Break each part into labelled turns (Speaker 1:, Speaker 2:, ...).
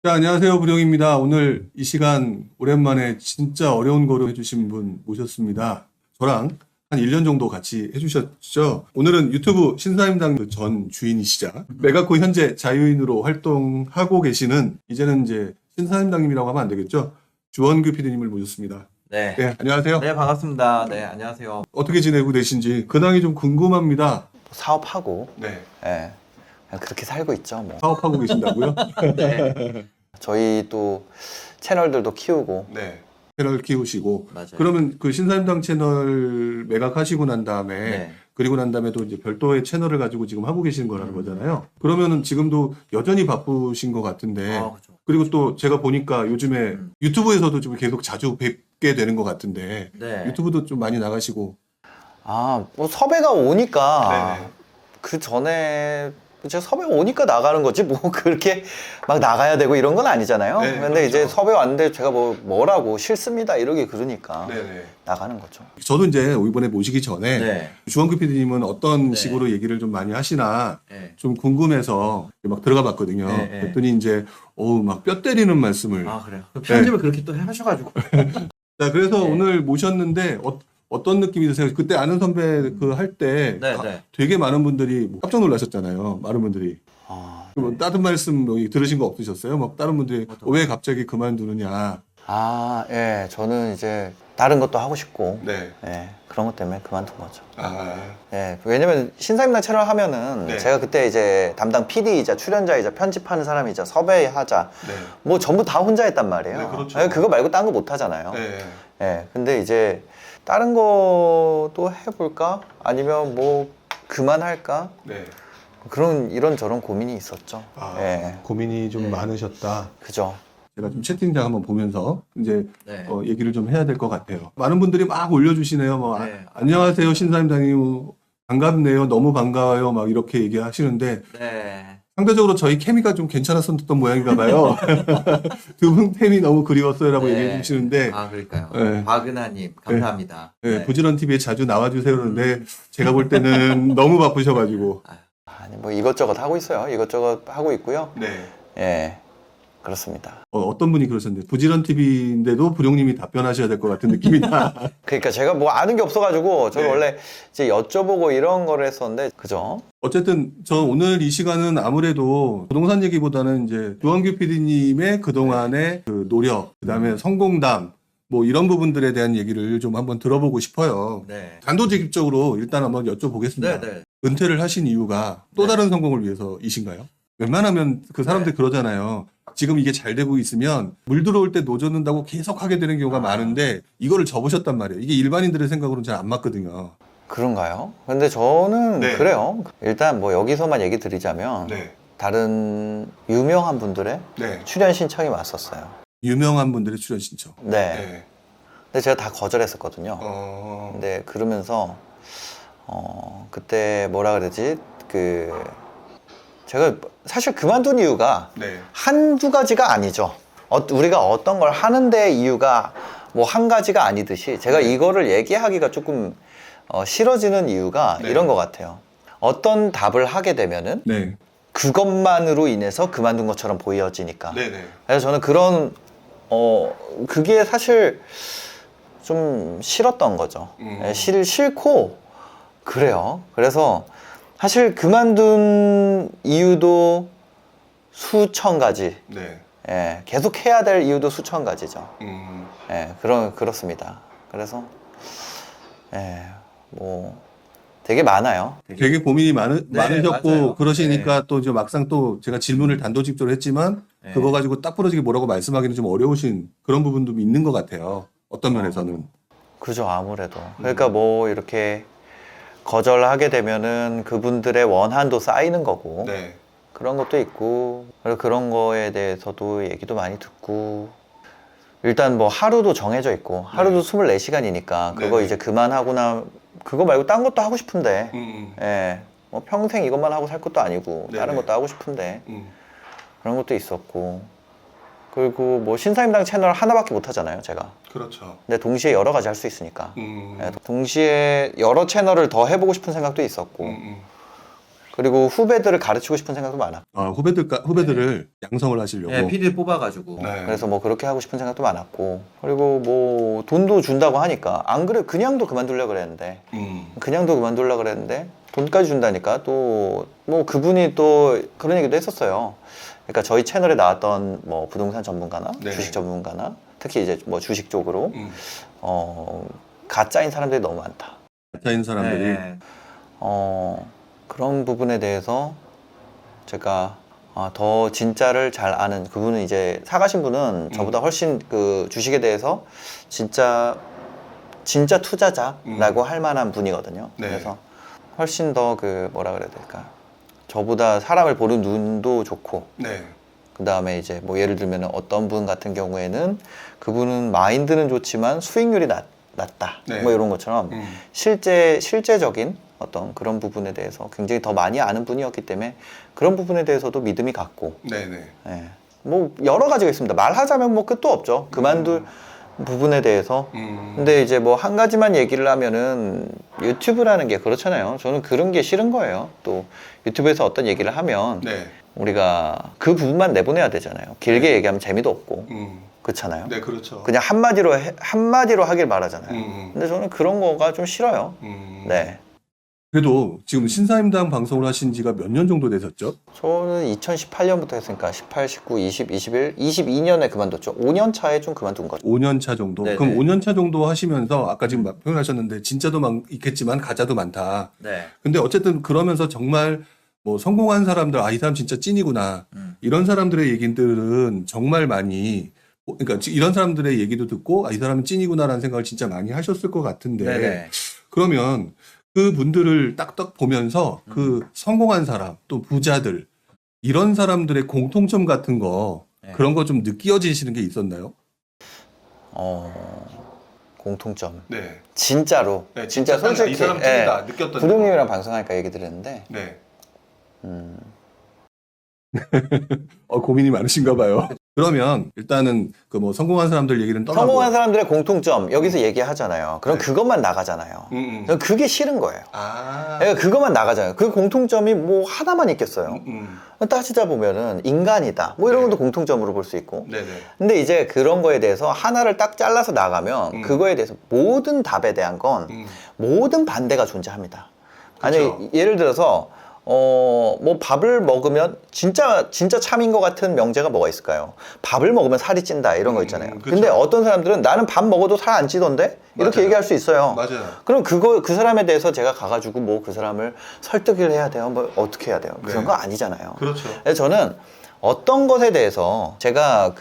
Speaker 1: 자, 안녕하세요. 부룡입니다. 오늘 이 시간 오랜만에 진짜 어려운 거로 해주신 분 모셨습니다. 저랑 한 1년 정도 같이 해주셨죠. 오늘은 유튜브 신사임당 전 주인이시자 메가코 현재 자유인으로 활동하고 계시는 이제는 이제 신사임당님이라고 하면 안 되겠죠. 주원규 PD님을 모셨습니다.
Speaker 2: 네.
Speaker 1: 네, 안녕하세요.
Speaker 2: 네, 반갑습니다. 네, 안녕하세요.
Speaker 1: 어떻게 지내고 계신지 근황이 좀 궁금합니다.
Speaker 3: 사업하고,
Speaker 1: 네.
Speaker 3: 예, 그냥 그렇게 살고 있죠, 뭐.
Speaker 1: 사업하고 계신다고요?
Speaker 2: 네.
Speaker 3: 저희 또 채널들도 키우고,
Speaker 1: 네. 채널 키우시고
Speaker 2: 맞아요.
Speaker 1: 그러면 그 신사임당 채널 매각하시고 난 다음에
Speaker 2: 네.
Speaker 1: 그리고 난 다음에 또 이제 별도의 채널을 가지고 지금 하고 계시는 거라는 거잖아요. 그러면은 지금도 여전히 바쁘신 것 같은데
Speaker 2: 그렇죠.
Speaker 1: 그리고 또 제가 보니까 요즘에 유튜브에서도 좀 계속 자주 뵙게 되는 것 같은데
Speaker 2: 네.
Speaker 1: 유튜브도 좀 많이 나가시고
Speaker 3: 뭐 섭외가 오니까,
Speaker 1: 네네.
Speaker 3: 그 전에, 제가 섭외가 오니까 나가는 거지, 뭐, 그렇게 막 나가야 되고 이런 건 아니잖아요.
Speaker 1: 네,
Speaker 3: 근데
Speaker 1: 그렇죠.
Speaker 3: 이제 섭외 왔는데 제가 뭐라고 싫습니다, 이러기 그러니까
Speaker 1: 네네.
Speaker 3: 나가는 거죠.
Speaker 1: 저도 이제 이번에 모시기 전에
Speaker 2: 네.
Speaker 1: 주원규 PD님은 어떤
Speaker 2: 네.
Speaker 1: 식으로 얘기를 좀 많이 하시나
Speaker 2: 네.
Speaker 1: 좀 궁금해서 막 들어가 봤거든요.
Speaker 2: 네, 네.
Speaker 1: 그랬더니 이제 막 뼈 때리는 말씀을.
Speaker 2: 아, 그래요. 편집을 그렇게 또 하셔가지고.
Speaker 1: 자, 그래서
Speaker 2: 네.
Speaker 1: 오늘 모셨는데 어떤 느낌이 드세요? 그때 아는 선배 그 할 때
Speaker 2: 네, 네.
Speaker 1: 되게 많은 분들이 깜짝 놀라셨잖아요. 많은 분들이. 뭐 다른 말씀 뭐 들으신 거 없으셨어요? 막 다른 분들이 왜 갑자기 그만두느냐.
Speaker 3: 예, 저는 이제 다른 것도 하고 싶고,
Speaker 1: 네.
Speaker 3: 예, 그런 것 때문에 그만둔 거죠.
Speaker 1: 아,
Speaker 3: 예, 왜냐면 신사임당 채널 하면은
Speaker 1: 네.
Speaker 3: 제가 그때 이제 담당 PD이자 출연자이자 편집하는 사람이자 섭외하자
Speaker 1: 네.
Speaker 3: 뭐 전부 다 혼자 했단 말이에요.
Speaker 1: 네, 그렇죠.
Speaker 3: 예, 그거 말고 딴 거 못 하잖아요.
Speaker 1: 네.
Speaker 3: 예, 근데 이제 다른 것도 해볼까? 아니면 뭐 그만할까?
Speaker 1: 네.
Speaker 3: 그런 이런저런 고민이 있었죠.
Speaker 1: 아,
Speaker 3: 예,
Speaker 1: 고민이 좀
Speaker 2: 네.
Speaker 1: 많으셨다.
Speaker 3: 그죠.
Speaker 1: 제가 좀 채팅창 한번 보면서 이제
Speaker 2: 네.
Speaker 1: 얘기를 좀 해야 될 것 같아요. 많은 분들이 막 올려주시네요. 뭐
Speaker 2: 네.
Speaker 1: 안녕하세요 신사임당님 반갑네요. 너무 반가워요. 막 이렇게 얘기하시는데
Speaker 2: 네.
Speaker 1: 상대적으로 저희 케미가 좀 괜찮았었던 모양인가 봐요. 두 분 케미 너무 그리웠어요라고
Speaker 2: 네.
Speaker 1: 얘기해 주시는데
Speaker 2: 아, 그러니까요.
Speaker 1: 네.
Speaker 2: 박은하님, 감사합니다.
Speaker 1: 네, 부지런 TV에 자주 나와주세요 그러는데 제가 볼 때는 너무 바쁘셔가지고
Speaker 3: 아니 뭐 이것저것 하고 있어요. 이것저것 하고 있고요.
Speaker 1: 네.
Speaker 3: 예, 그렇습니다.
Speaker 1: 어떤 분이 그러셨는데 부지런 TV인데도 부룡님이 답변하셔야 될 것 같은 느낌이다.
Speaker 3: 그러니까 제가 뭐 아는 게 없어가지고 저는
Speaker 1: 네.
Speaker 3: 원래 이제 여쭤보고 이런 거를 했었는데, 그죠?
Speaker 1: 어쨌든 저 오늘 이 시간은 아무래도 부동산 얘기보다는 이제 주원규 PD님의 그동안의 그 노력, 그다음에 성공담 뭐 이런 부분들에 대한 얘기를 좀 한번 들어보고 싶어요.
Speaker 2: 네.
Speaker 1: 단도직입적으로 일단 한번 여쭤보겠습니다.
Speaker 2: 네, 네.
Speaker 1: 은퇴를 하신 이유가 또
Speaker 2: 네.
Speaker 1: 다른 성공을 위해서이신가요? 웬만하면 그 사람들
Speaker 2: 네.
Speaker 1: 그러잖아요. 지금 이게 잘 되고 있으면 물 들어올 때 노젓는다고 계속 하게 되는 경우가 많은데 이거를 접으셨단 말이에요. 이게 일반인들의 생각으로는 잘 안 맞거든요.
Speaker 3: 그런가요? 근데 저는
Speaker 1: 네.
Speaker 3: 그래요. 일단 뭐 여기서만 얘기 드리자면 다른 유명한 분들의
Speaker 1: 네.
Speaker 3: 출연 신청이 왔었어요.
Speaker 1: 유명한 분들의 출연 신청.
Speaker 3: 네. 근데 제가 다 거절했었거든요.
Speaker 1: 어.
Speaker 3: 근데 그러면서 그때 뭐라 그러지? 제가 사실 그만둔 이유가
Speaker 1: 네.
Speaker 3: 한두 가지가 아니죠. 우리가 어떤 걸 하는데 이유가 뭐 한 가지가 아니듯이 제가
Speaker 1: 네.
Speaker 3: 이거를 얘기하기가 조금 싫어지는 이유가
Speaker 1: 네.
Speaker 3: 이런 것 같아요. 어떤 답을 하게 되면은
Speaker 1: 네.
Speaker 3: 그것만으로 인해서 그만둔 것처럼 보여지니까.
Speaker 1: 네네.
Speaker 3: 그래서 저는 그런 그게 사실 좀 싫었던 거죠. 예, 싫고 그래요. 그래서 사실 그만둔 이유도 수천 가지.
Speaker 1: 네.
Speaker 3: 예, 계속 해야 될 이유도 수천 가지죠.
Speaker 1: 음.
Speaker 3: 예, 그렇습니다. 그래서 뭐 되게 많아요.
Speaker 1: 되게 고민이 많으셨고
Speaker 2: 맞아요.
Speaker 1: 그러시니까 또 이제 막상 또 제가 질문을 단도직입적으로 했지만
Speaker 2: 네.
Speaker 1: 그거 가지고 딱 부러지게 뭐라고 말씀하기는 좀 어려우신 그런 부분도 있는 것 같아요. 어떤 면에서는.
Speaker 3: 그죠, 아무래도. 그러니까 뭐 이렇게 거절하게 되면은 그분들의 원한도 쌓이는 거고.
Speaker 1: 네.
Speaker 3: 그런 것도 있고, 그리고 그런 거에 대해서도 얘기도 많이 듣고, 일단 뭐 하루도 정해져 있고, 하루도 24시간이니까, 그거
Speaker 1: 네.
Speaker 3: 이제 그만하거나, 그거 말고 딴 것도 하고 싶은데,
Speaker 1: 음.
Speaker 3: 예, 뭐 평생 이것만 하고 살 것도 아니고,
Speaker 1: 네네.
Speaker 3: 다른 것도 하고 싶은데,
Speaker 1: 음.
Speaker 3: 그런 것도 있었고, 그리고 뭐 신사임당 채널 하나밖에 못 하잖아요, 제가.
Speaker 1: 그렇죠.
Speaker 3: 근데 동시에 여러 가지 할 수 있으니까.
Speaker 1: 음.
Speaker 3: 예, 동시에 여러 채널을 더 해보고 싶은 생각도 있었고, 그리고 후배들을 가르치고 싶은 생각도 많아.
Speaker 1: 아, 후배들을 양성을 하시려고.
Speaker 2: 네, PD를 뽑아가지고.
Speaker 1: 네.
Speaker 3: 그래서 뭐 그렇게 하고 싶은 생각도 많았고, 그리고 뭐 돈도 준다고 하니까 안 그래 그냥도 그만두려고 그랬는데 돈까지 준다니까 또 뭐 그분이 또 그런 얘기도 했었어요. 그러니까 저희 채널에 나왔던 뭐 부동산 전문가나
Speaker 1: 네.
Speaker 3: 주식 전문가나 특히 이제 뭐 주식 쪽으로 가짜인 사람들이 너무 많다.
Speaker 1: 가짜인 사람들이.
Speaker 2: 네.
Speaker 3: 그런 부분에 대해서 제가 더 진짜를 잘 아는 그분은 이제 사가신 분은 저보다 훨씬 그 주식에 대해서 진짜 투자자라고 할 만한 분이거든요.
Speaker 1: 네.
Speaker 3: 그래서 훨씬 더 그 뭐라 그래야 될까, 저보다 사람을 보는 눈도 좋고,
Speaker 1: 네.
Speaker 3: 그 다음에 이제 뭐 예를 들면 어떤 분 같은 경우에는 그분은 마인드는 좋지만 수익률이 낮다.
Speaker 1: 네.
Speaker 3: 뭐 이런 것처럼 실제적인 어떤 그런 부분에 대해서 굉장히 더 많이 아는 분이었기 때문에 그런 부분에 대해서도 믿음이 갔고,
Speaker 1: 네네.
Speaker 3: 예. 뭐 여러 가지가 있습니다. 말하자면 뭐 끝도 없죠. 그만둘 부분에 대해서. 근데 이제 뭐 한 가지만 얘기를 하면은 유튜브라는 게 그렇잖아요. 저는 그런 게 싫은 거예요. 또 유튜브에서 어떤 얘기를 하면
Speaker 1: 네.
Speaker 3: 우리가 그 부분만 내보내야 되잖아요. 길게 얘기하면 재미도 없고. 그렇잖아요.
Speaker 1: 네, 그렇죠.
Speaker 3: 그냥 한마디로 하길 바라잖아요. 근데 저는 그런 거가 좀 싫어요. 네.
Speaker 1: 그래도 지금 신사임당 방송을 하신 지가 몇 년 정도 되셨죠?
Speaker 3: 저는 2018년부터 했으니까 18, 19, 20, 21, 22년에 그만뒀죠. 5년 차에 좀 그만둔 거죠.
Speaker 1: 5년 차 정도?
Speaker 3: 네네.
Speaker 1: 그럼 5년 차 정도 하시면서 아까 지금 표현하셨는데 진짜도 있겠지만 가짜도 많다.
Speaker 2: 네.
Speaker 1: 근데 어쨌든 그러면서 정말 뭐 성공한 사람들, 이 사람 진짜 찐이구나. 이런 사람들의 얘기들은 정말 많이, 그러니까 이런 사람들의 얘기도 듣고 이 사람은 찐이구나라는 생각을 진짜 많이 하셨을 것 같은데,
Speaker 2: 네네.
Speaker 1: 그러면 그 분들을 딱딱 보면서 그 성공한 사람, 또 부자들, 이런 사람들의 공통점 같은 거,
Speaker 2: 네.
Speaker 1: 그런 거 좀 느껴지시는 게 있었나요?
Speaker 3: 공통점.
Speaker 1: 네.
Speaker 3: 진짜로. 진짜 솔직히.
Speaker 1: 이 사람 찐이다 느꼈던.
Speaker 3: 부동님이랑 방송하니까 얘기 드렸는데,
Speaker 1: 네.
Speaker 3: 음,
Speaker 1: 고민이 많으신가 봐요. 그러면 일단은 그 뭐 성공한 사람들 얘기는 떠나고.
Speaker 3: 성공한 사람들의 공통점, 여기서 얘기하잖아요. 그럼
Speaker 1: 네.
Speaker 3: 그것만 나가잖아요. 저는 그게 싫은 거예요. 그러니까 그것만 나가잖아요. 그 공통점이 뭐 하나만 있겠어요. 따지다 보면은 인간이다. 뭐 이런
Speaker 1: 네.
Speaker 3: 것도 공통점으로 볼 수 있고.
Speaker 1: 네네.
Speaker 3: 근데 이제 그런 거에 대해서 하나를 딱 잘라서 나가면 그거에 대해서 모든 답에 대한 건 모든 반대가 존재합니다. 아니,
Speaker 1: 그쵸.
Speaker 3: 예를 들어서 뭐 밥을 먹으면 진짜 참인 것 같은 명제가 뭐가 있을까요? 밥을 먹으면 살이 찐다 이런 거 있잖아요.
Speaker 1: 그쵸.
Speaker 3: 근데 어떤 사람들은 나는 밥 먹어도 살 안 찌던데? 이렇게
Speaker 1: 맞아요.
Speaker 3: 얘기할 수 있어요.
Speaker 1: 맞아요.
Speaker 3: 그럼 그 사람에 대해서 제가 가가지고 뭐 그 사람을 설득을 해야 돼요? 뭐 어떻게 해야 돼요? 그런
Speaker 1: 네.
Speaker 3: 거 아니잖아요.
Speaker 1: 그렇죠.
Speaker 3: 그래서 저는 어떤 것에 대해서 제가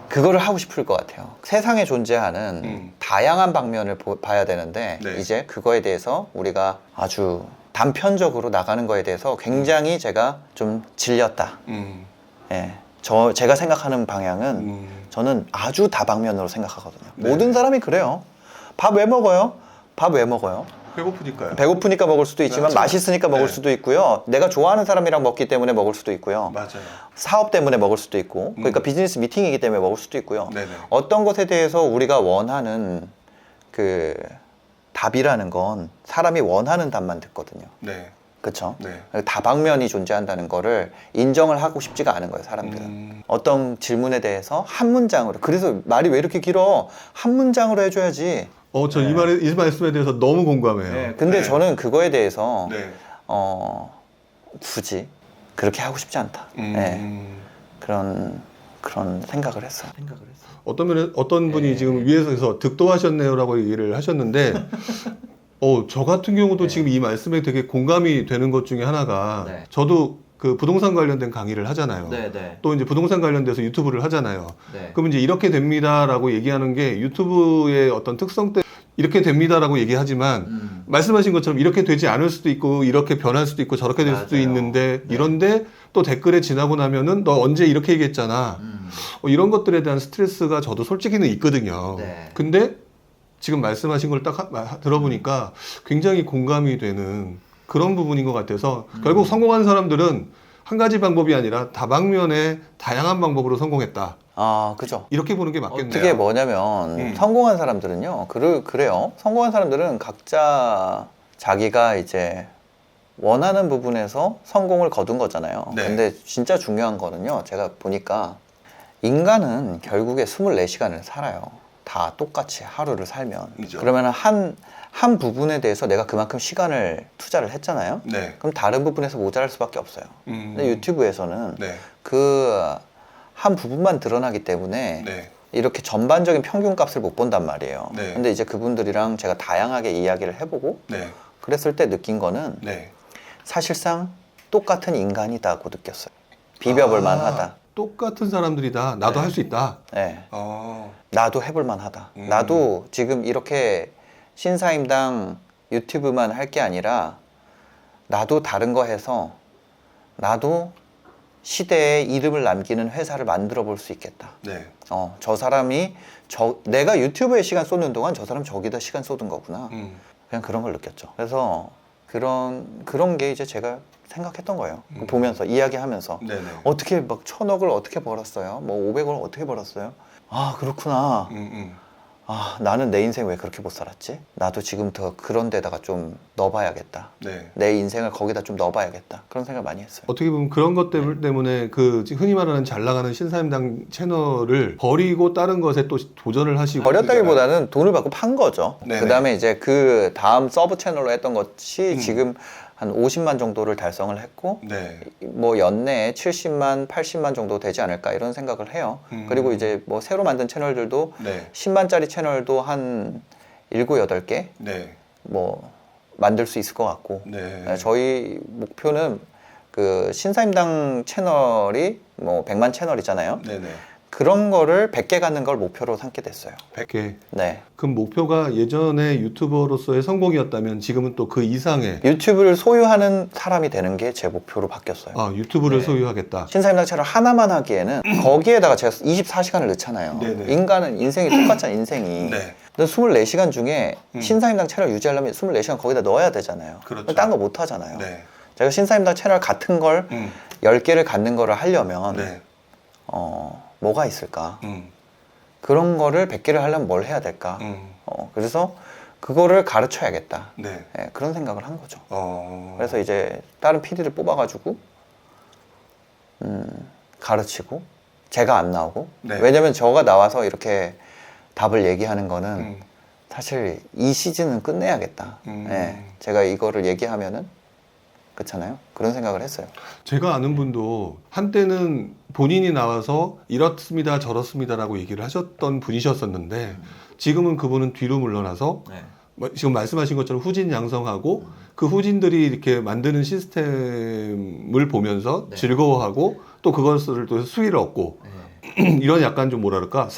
Speaker 3: 그거를 하고 싶을 것 같아요. 세상에 존재하는 다양한 방면을 봐야 되는데,
Speaker 1: 네.
Speaker 3: 이제 그거에 대해서 우리가 아주 단편적으로 나가는 거에 대해서 굉장히 제가 좀 질렸다. 예. 제가 생각하는 방향은 저는 아주 다방면으로 생각하거든요.
Speaker 1: 네.
Speaker 3: 모든 사람이 그래요. 밥 왜 먹어요? 밥 왜 먹어요?
Speaker 1: 배고프니까요.
Speaker 3: 배고프니까 먹을 수도 있지만
Speaker 1: 맞아요.
Speaker 3: 맛있으니까 먹을
Speaker 1: 네.
Speaker 3: 수도 있고요. 내가 좋아하는 사람이랑 먹기 때문에 먹을 수도 있고요.
Speaker 1: 맞아요.
Speaker 3: 사업 때문에 먹을 수도 있고, 그러니까 비즈니스 미팅이기 때문에 먹을 수도 있고요.
Speaker 1: 네네.
Speaker 3: 어떤 것에 대해서 우리가 원하는 그 답이라는 건 사람이 원하는 답만 듣거든요.
Speaker 1: 네.
Speaker 3: 그렇죠?
Speaker 1: 네.
Speaker 3: 다방면이 존재한다는 거를 인정을 하고 싶지가 않은 거예요, 사람들은. 어떤 질문에 대해서 한 문장으로, 그래서 말이 왜 이렇게 길어? 한 문장으로 해줘야지.
Speaker 1: 저 이 말씀에 대해서 너무 공감해요.
Speaker 2: 네.
Speaker 3: 근데
Speaker 1: 네.
Speaker 3: 저는 그거에 대해서
Speaker 1: 네.
Speaker 3: 굳이 그렇게 하고 싶지 않다. 네. 그런 생각을 했어요.
Speaker 1: 어떤 분이 지금 위에서 득도하셨네요라고 얘기를 하셨는데, 저 같은 경우도 지금 이 말씀에 되게 공감이 되는 것 중에 하나가,
Speaker 2: 네.
Speaker 1: 저도 그 부동산 관련된 강의를 하잖아요.
Speaker 2: 네네.
Speaker 1: 또 이제 부동산 관련돼서 유튜브를 하잖아요.
Speaker 2: 네.
Speaker 1: 그럼 이제 이렇게 됩니다라고 얘기하는 게 유튜브의 어떤 특성 때문에 이렇게 됩니다라고 얘기하지만, 말씀하신 것처럼 이렇게 되지 않을 수도 있고 이렇게 변할 수도 있고 저렇게 될 수도
Speaker 2: 맞아요.
Speaker 1: 있는데,
Speaker 2: 네.
Speaker 1: 이런데 또 댓글에 지나고 나면은 너 언제 이렇게 얘기했잖아. 이런 것들에 대한 스트레스가 저도 솔직히는 있거든요.
Speaker 2: 네.
Speaker 1: 근데 지금 말씀하신 걸 딱 들어보니까 굉장히 공감이 되는 그런 부분인 것 같아서, 결국 성공한 사람들은 한 가지 방법이 아니라 다방면의 다양한 방법으로 성공했다.
Speaker 3: 그죠.
Speaker 1: 이렇게 보는 게 맞겠네요.
Speaker 3: 어떻게 뭐냐면 성공한 사람들은요. 그래요. 성공한 사람들은 각자 자기가 이제 원하는 부분에서 성공을 거둔 거잖아요.
Speaker 1: 네.
Speaker 3: 근데 진짜 중요한 거는요. 제가 보니까 인간은 결국에 24시간을 살아요. 다 똑같이 하루를 살면.
Speaker 1: 그죠.
Speaker 3: 그러면 한 부분에 대해서 내가 그만큼 시간을 투자를 했잖아요.
Speaker 1: 네.
Speaker 3: 그럼 다른 부분에서 모자랄 수밖에 없어요. 근데 유튜브에서는
Speaker 1: 네.
Speaker 3: 그 한 부분만 드러나기 때문에
Speaker 1: 네.
Speaker 3: 이렇게 전반적인 평균값을 못 본단 말이에요.
Speaker 1: 네.
Speaker 3: 근데 이제 그분들이랑 제가 다양하게 이야기를 해보고
Speaker 1: 네.
Speaker 3: 그랬을 때 느낀 거는
Speaker 1: 네.
Speaker 3: 사실상 똑같은 인간이다고 느꼈어요. 비벼볼 만하다.
Speaker 1: 똑같은 사람들이다. 나도
Speaker 3: 네.
Speaker 1: 할 수 있다.
Speaker 3: 네.
Speaker 1: 어.
Speaker 3: 나도 해볼 만하다. 나도 지금 이렇게 신사임당 유튜브만 할 게 아니라 나도 다른 거 해서 나도 시대에 이름을 남기는 회사를 만들어 볼 수 있겠다.
Speaker 1: 네.
Speaker 3: 저 사람이 내가 유튜브에 시간 쏟는 동안 저 사람 저기다 시간 쏟은 거구나. 그냥 그런 걸 느꼈죠. 그래서 그런 게 이제 제가 생각했던 거예요. 보면서 이야기하면서
Speaker 1: 네네.
Speaker 3: 어떻게 막 1,000억을 어떻게 벌었어요? 뭐 500억을 어떻게 벌었어요? 아 그렇구나. 아 나는 내 인생 왜 그렇게 못 살았지? 나도 지금부터 그런 데다가 좀 넣어봐야겠다.
Speaker 1: 네.
Speaker 3: 내 인생을 거기다 좀 넣어봐야겠다. 그런 생각 많이 했어요.
Speaker 1: 어떻게 보면 그런 것 때문에 그 흔히 말하는 잘 나가는 신사임당 채널을 버리고 다른 것에 또 도전을 하시고
Speaker 3: 버렸다기보다는 돈을 받고 판 거죠.
Speaker 1: 네네.
Speaker 3: 그 다음에 이제 그 다음 서브 채널로 했던 것이 지금 한 50만 정도를 달성을 했고
Speaker 1: 네.
Speaker 3: 뭐 연내에 70만, 80만 정도 되지 않을까 이런 생각을 해요. 그리고 이제 뭐 새로 만든 채널들도
Speaker 1: 네.
Speaker 3: 10만짜리 채널도 한 7, 8개
Speaker 1: 네.
Speaker 3: 뭐 만들 수 있을 것 같고
Speaker 1: 네.
Speaker 3: 네, 저희 목표는 그 신사임당 채널이 뭐 100만 채널이잖아요.
Speaker 1: 네네.
Speaker 3: 그런 거를 100개 갖는 걸 목표로 삼게 됐어요.
Speaker 1: 100개.
Speaker 3: 네.
Speaker 1: 그 목표가 예전에 유튜버로서의 성공이었다면 지금은 또 그 이상의
Speaker 3: 유튜브를 소유하는 사람이 되는 게 제 목표로 바뀌었어요.
Speaker 1: 유튜브를
Speaker 3: 네.
Speaker 1: 소유하겠다.
Speaker 3: 신사임당 채널 하나만 하기에는 거기에다가 제가 24시간을 넣잖아요.
Speaker 1: 네네.
Speaker 3: 인간은 인생이 똑같잖아요, 인생이.
Speaker 1: 네.
Speaker 3: 근데 24시간 중에 신사임당 채널 유지하려면 24시간 거기다 넣어야 되잖아요.
Speaker 1: 그렇죠.
Speaker 3: 딴 거 못 하잖아요.
Speaker 1: 네.
Speaker 3: 제가 신사임당 채널 같은 걸 10개를 갖는 거를 하려면
Speaker 1: 네.
Speaker 3: 뭐가 있을까? 그런 거를 100개를 하려면 뭘 해야 될까? 그래서 그거를 가르쳐야겠다.
Speaker 1: 네.
Speaker 3: 네, 그런 생각을 한 거죠.
Speaker 1: 어.
Speaker 3: 그래서 이제 다른 PD를 뽑아가지고 가르치고 제가 안 나오고
Speaker 1: 네.
Speaker 3: 왜냐면 저가 나와서 이렇게 답을 얘기하는 거는 사실 이 시즌은 끝내야겠다. 네, 제가 이거를 얘기하면은 그렇잖아요. 그런 생각을 했어요.
Speaker 1: 제가 아는 분도 한때는 본인이 나와서 이렇습니다 저렇습니다라고 얘기를 하셨던 분이셨었는데 지금은 그분은 뒤로 물러나서
Speaker 2: 네.
Speaker 1: 지금 말씀하신 것처럼 후진 양성하고 그 후진들이 이렇게 만드는 시스템을 보면서
Speaker 2: 네.
Speaker 1: 즐거워하고 또 그것을 또 수위를 얻고
Speaker 2: 네.
Speaker 1: 이런 약간 좀 뭐랄까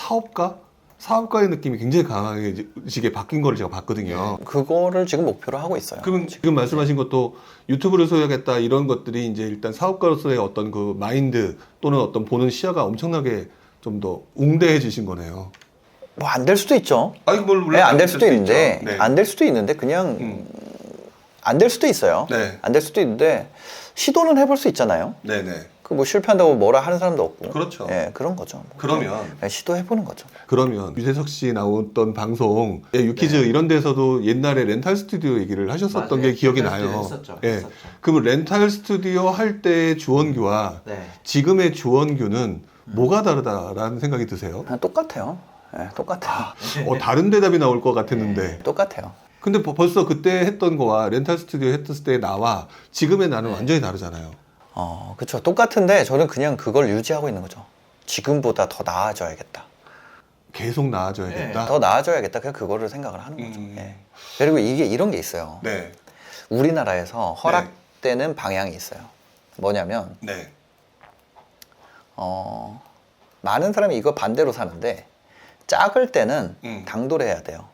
Speaker 1: 사업가의 느낌이 굉장히 강하게 바뀐 거를 제가 봤거든요.
Speaker 3: 그거를 지금 목표로 하고 있어요.
Speaker 1: 그러면 지금 말씀하신 것도 유튜브를 소유하겠다 이런 것들이 이제 일단 사업가로서의 어떤 그 마인드 또는 어떤 보는 시야가 엄청나게 좀 더 웅대해지신 거네요.
Speaker 3: 뭐 안 될 수도 있죠.
Speaker 1: 아니 뭘
Speaker 3: 네, 안 될 수도 있는데
Speaker 1: 네.
Speaker 3: 안 될 수도 있는데 그냥 안 될 수도 있어요.
Speaker 1: 네.
Speaker 3: 안 될 수도 있는데 시도는 해볼 수 있잖아요.
Speaker 1: 네네.
Speaker 3: 그 뭐 실패한다고 뭐라 하는 사람도 없고.
Speaker 1: 그렇죠.
Speaker 3: 예, 그런 거죠.
Speaker 1: 그러면
Speaker 3: 네, 시도해보는 거죠.
Speaker 1: 그러면 유재석 씨 나왔던 방송 유키즈 이런 데서도 옛날에 렌탈 스튜디오 얘기를 하셨었던
Speaker 2: 맞아요.
Speaker 1: 게 기억이
Speaker 2: 렌탈
Speaker 1: 나요.
Speaker 2: 스튜디오 했었죠.
Speaker 1: 예.
Speaker 2: 했었죠.
Speaker 1: 그럼 렌탈 스튜디오 할 때의 주원규와
Speaker 2: 네.
Speaker 1: 지금의 주원규는 뭐가 다르다라는 생각이 드세요?
Speaker 3: 그냥 똑같아요. 예, 똑같아요.
Speaker 1: 다른 대답이 나올 것 같았는데.
Speaker 3: 똑같아요.
Speaker 1: 근데 벌써 그때 했던 거와 렌탈 스튜디오 했을 때 나와 지금의 나는 완전히 다르잖아요.
Speaker 3: 그쵸. 똑같은데 저는 그냥 그걸 유지하고 있는 거죠. 지금보다 더 나아져야겠다.
Speaker 1: 계속 나아져야겠다.
Speaker 3: 더 나아져야겠다. 그냥 그거를 생각을 하는 거죠. 예. 그리고 이게 이런 게 있어요.
Speaker 1: 네.
Speaker 3: 우리나라에서 허락되는 방향이 있어요. 뭐냐면
Speaker 1: 네.
Speaker 3: 많은 사람이 이거 반대로 사는데 작을 때는 당돌해야 돼요.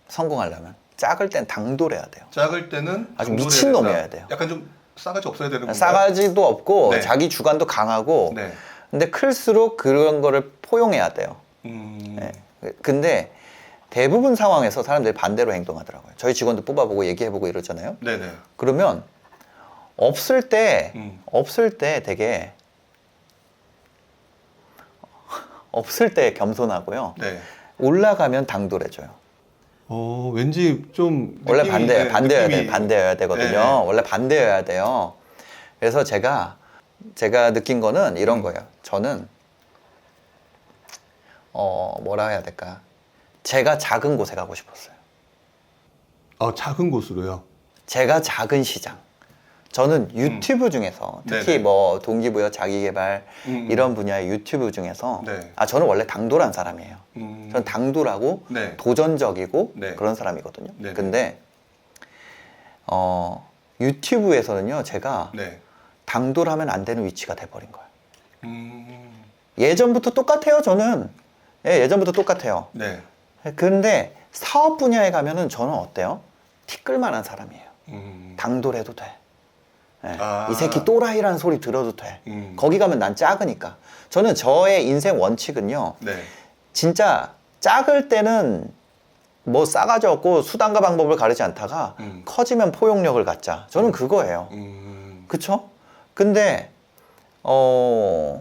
Speaker 3: 성공하려면 작을 땐 당돌해야 돼요.
Speaker 1: 작을 때는
Speaker 3: 아주 미친놈이어야 돼요.
Speaker 1: 약간 좀 싸가지 없어야 되는 건가요?
Speaker 3: 싸가지도 없고
Speaker 1: 네.
Speaker 3: 자기 주관도 강하고
Speaker 1: 네.
Speaker 3: 근데 클수록 그런 거를 포용해야 돼요. 네. 근데 대부분 상황에서 사람들이 반대로 행동하더라고요. 저희 직원도 뽑아보고 얘기해보고 이러잖아요.
Speaker 1: 네네.
Speaker 3: 그러면 없을 때 되게 없을 때 겸손하고요.
Speaker 1: 네.
Speaker 3: 올라가면 당돌해져요.
Speaker 1: 왠지 좀
Speaker 3: 원래
Speaker 1: 느낌이,
Speaker 3: 반대예요.
Speaker 1: 네,
Speaker 3: 반대여야
Speaker 1: 느낌이-
Speaker 3: 돼. 반대여야 되거든요.
Speaker 1: 네.
Speaker 3: 원래 반대여야 돼요. 그래서 제가 느낀 거는 이런 거예요. 저는 뭐라 해야 될까? 제가 작은 곳에 가고 싶었어요.
Speaker 1: 작은 곳으로요.
Speaker 3: 제가 작은 시장. 저는 유튜브 중에서 특히
Speaker 1: 네네.
Speaker 3: 뭐 동기부여, 자기개발 이런 분야의 유튜브 중에서
Speaker 1: 네.
Speaker 3: 저는 원래 당돌한 사람이에요.
Speaker 1: 음.
Speaker 3: 저는 당돌하고
Speaker 1: 네.
Speaker 3: 도전적이고
Speaker 1: 네.
Speaker 3: 그런 사람이거든요.
Speaker 1: 네네.
Speaker 3: 근데 유튜브에서는요, 제가
Speaker 1: 네.
Speaker 3: 당돌하면 안 되는 위치가 돼버린 거예요.
Speaker 1: 음.
Speaker 3: 예전부터 똑같아요, 저는. 예전부터 똑같아요.
Speaker 1: 네.
Speaker 3: 근데 사업 분야에 가면은 저는 어때요? 티끌만한 사람이에요. 당돌해도 돼. 예.
Speaker 1: 아.
Speaker 3: 이 새끼 또라이라는 소리 들어도 돼.
Speaker 1: 음.
Speaker 3: 거기 가면 난 작으니까. 저는 저의 인생 원칙은요,
Speaker 1: 네.
Speaker 3: 진짜 작을 때는 뭐 싸가지 없고 수단과 방법을 가르지 않다가 커지면 포용력을 갖자. 저는 그거예요. 그쵸? 근데 어느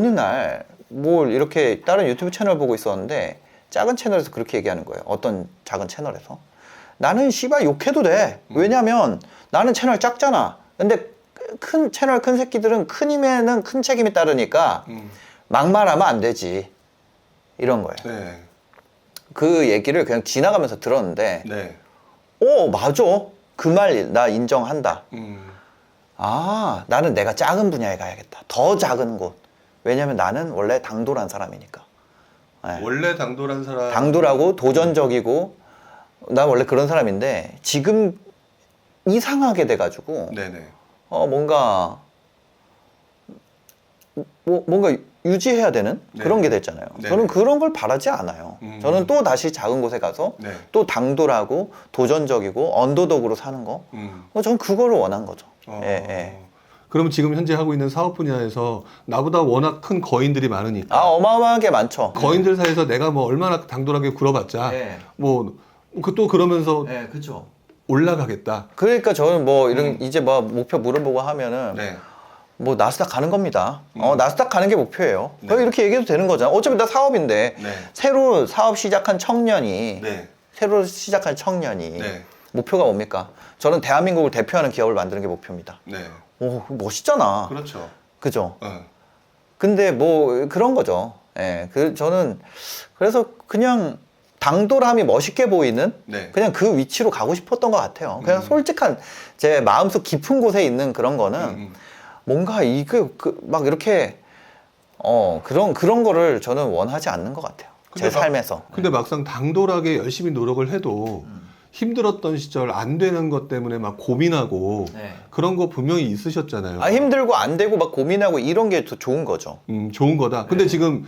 Speaker 3: 날 뭘 이렇게 다른 유튜브 채널 보고 있었는데 작은 채널에서 그렇게 얘기하는 거예요. 어떤 작은 채널에서. 나는 씨발 욕해도 돼. 왜냐면 나는 채널 작잖아. 근데 큰 채널 큰 새끼들은 큰 힘에는 큰 책임이 따르니까 막말하면 안 되지. 이런 거예요.
Speaker 1: 네.
Speaker 3: 그 얘기를 그냥 지나가면서 들었는데
Speaker 1: 네.
Speaker 3: 맞아. 그 말 나 인정한다. 나는 내가 작은 분야에 가야겠다. 더 작은 곳. 왜냐면 나는 원래 당돌한 사람이니까. 네.
Speaker 1: 원래 당돌한 사람.
Speaker 3: 당돌하고 도전적이고 나 원래 그런 사람인데 지금 이상하게 돼가지고
Speaker 1: 네네.
Speaker 3: 뭔가 뭔가 유지해야 되는
Speaker 1: 네.
Speaker 3: 그런 게 됐잖아요.
Speaker 1: 네.
Speaker 3: 저는 그런 걸 바라지 않아요. 저는 또 다시 작은 곳에 가서
Speaker 1: 네.
Speaker 3: 또 당돌하고 도전적이고 언더독으로 사는 거. 저는 그거를 원한 거죠. 예.
Speaker 1: 그럼 지금 현재 하고 있는 사업 분야에서 나보다 워낙 큰 거인들이 많으니까
Speaker 3: 어마어마하게 많죠.
Speaker 1: 거인들 사이에서 내가 뭐 얼마나 당돌하게 굴어봤자
Speaker 2: 네.
Speaker 1: 또 그러면서
Speaker 2: 네, 그렇죠.
Speaker 1: 올라가겠다.
Speaker 3: 그러니까 저는 뭐 이런 이제 뭐 목표 물어보고 하면은
Speaker 1: 네.
Speaker 3: 뭐 나스닥 가는 겁니다. 나스닥 가는 게 목표예요.
Speaker 1: 네.
Speaker 3: 그럼 이렇게 얘기해도 되는 거잖아. 어차피 나 사업인데
Speaker 1: 네.
Speaker 3: 새로 사업 시작한 청년이
Speaker 1: 네.
Speaker 3: 네. 목표가 뭡니까? 저는 대한민국을 대표하는 기업을 만드는 게 목표입니다.
Speaker 1: 네.
Speaker 3: 오, 멋있잖아.
Speaker 1: 그렇죠.
Speaker 3: 그죠?
Speaker 1: 어.
Speaker 3: 근데 뭐 그런 거죠. 예. 저는 그래서 그냥 당돌함이 멋있게 보이는
Speaker 1: 네.
Speaker 3: 그냥 그 위치로 가고 싶었던 것 같아요. 그냥 솔직한 제 마음속 깊은 곳에 있는 그런 거는 뭔가 막 이렇게 그런 거를 저는 원하지 않는 것 같아요. 제 삶에서.
Speaker 1: 근데 막상 당돌하게 열심히 노력을 해도 힘들었던 시절 안 되는 것 때문에 막 고민하고
Speaker 2: 네.
Speaker 1: 그런 거 분명히 있으셨잖아요.
Speaker 3: 힘들고 안 되고 막 고민하고 이런 게 더 좋은 거죠.
Speaker 1: 좋은 거다. 근데 지금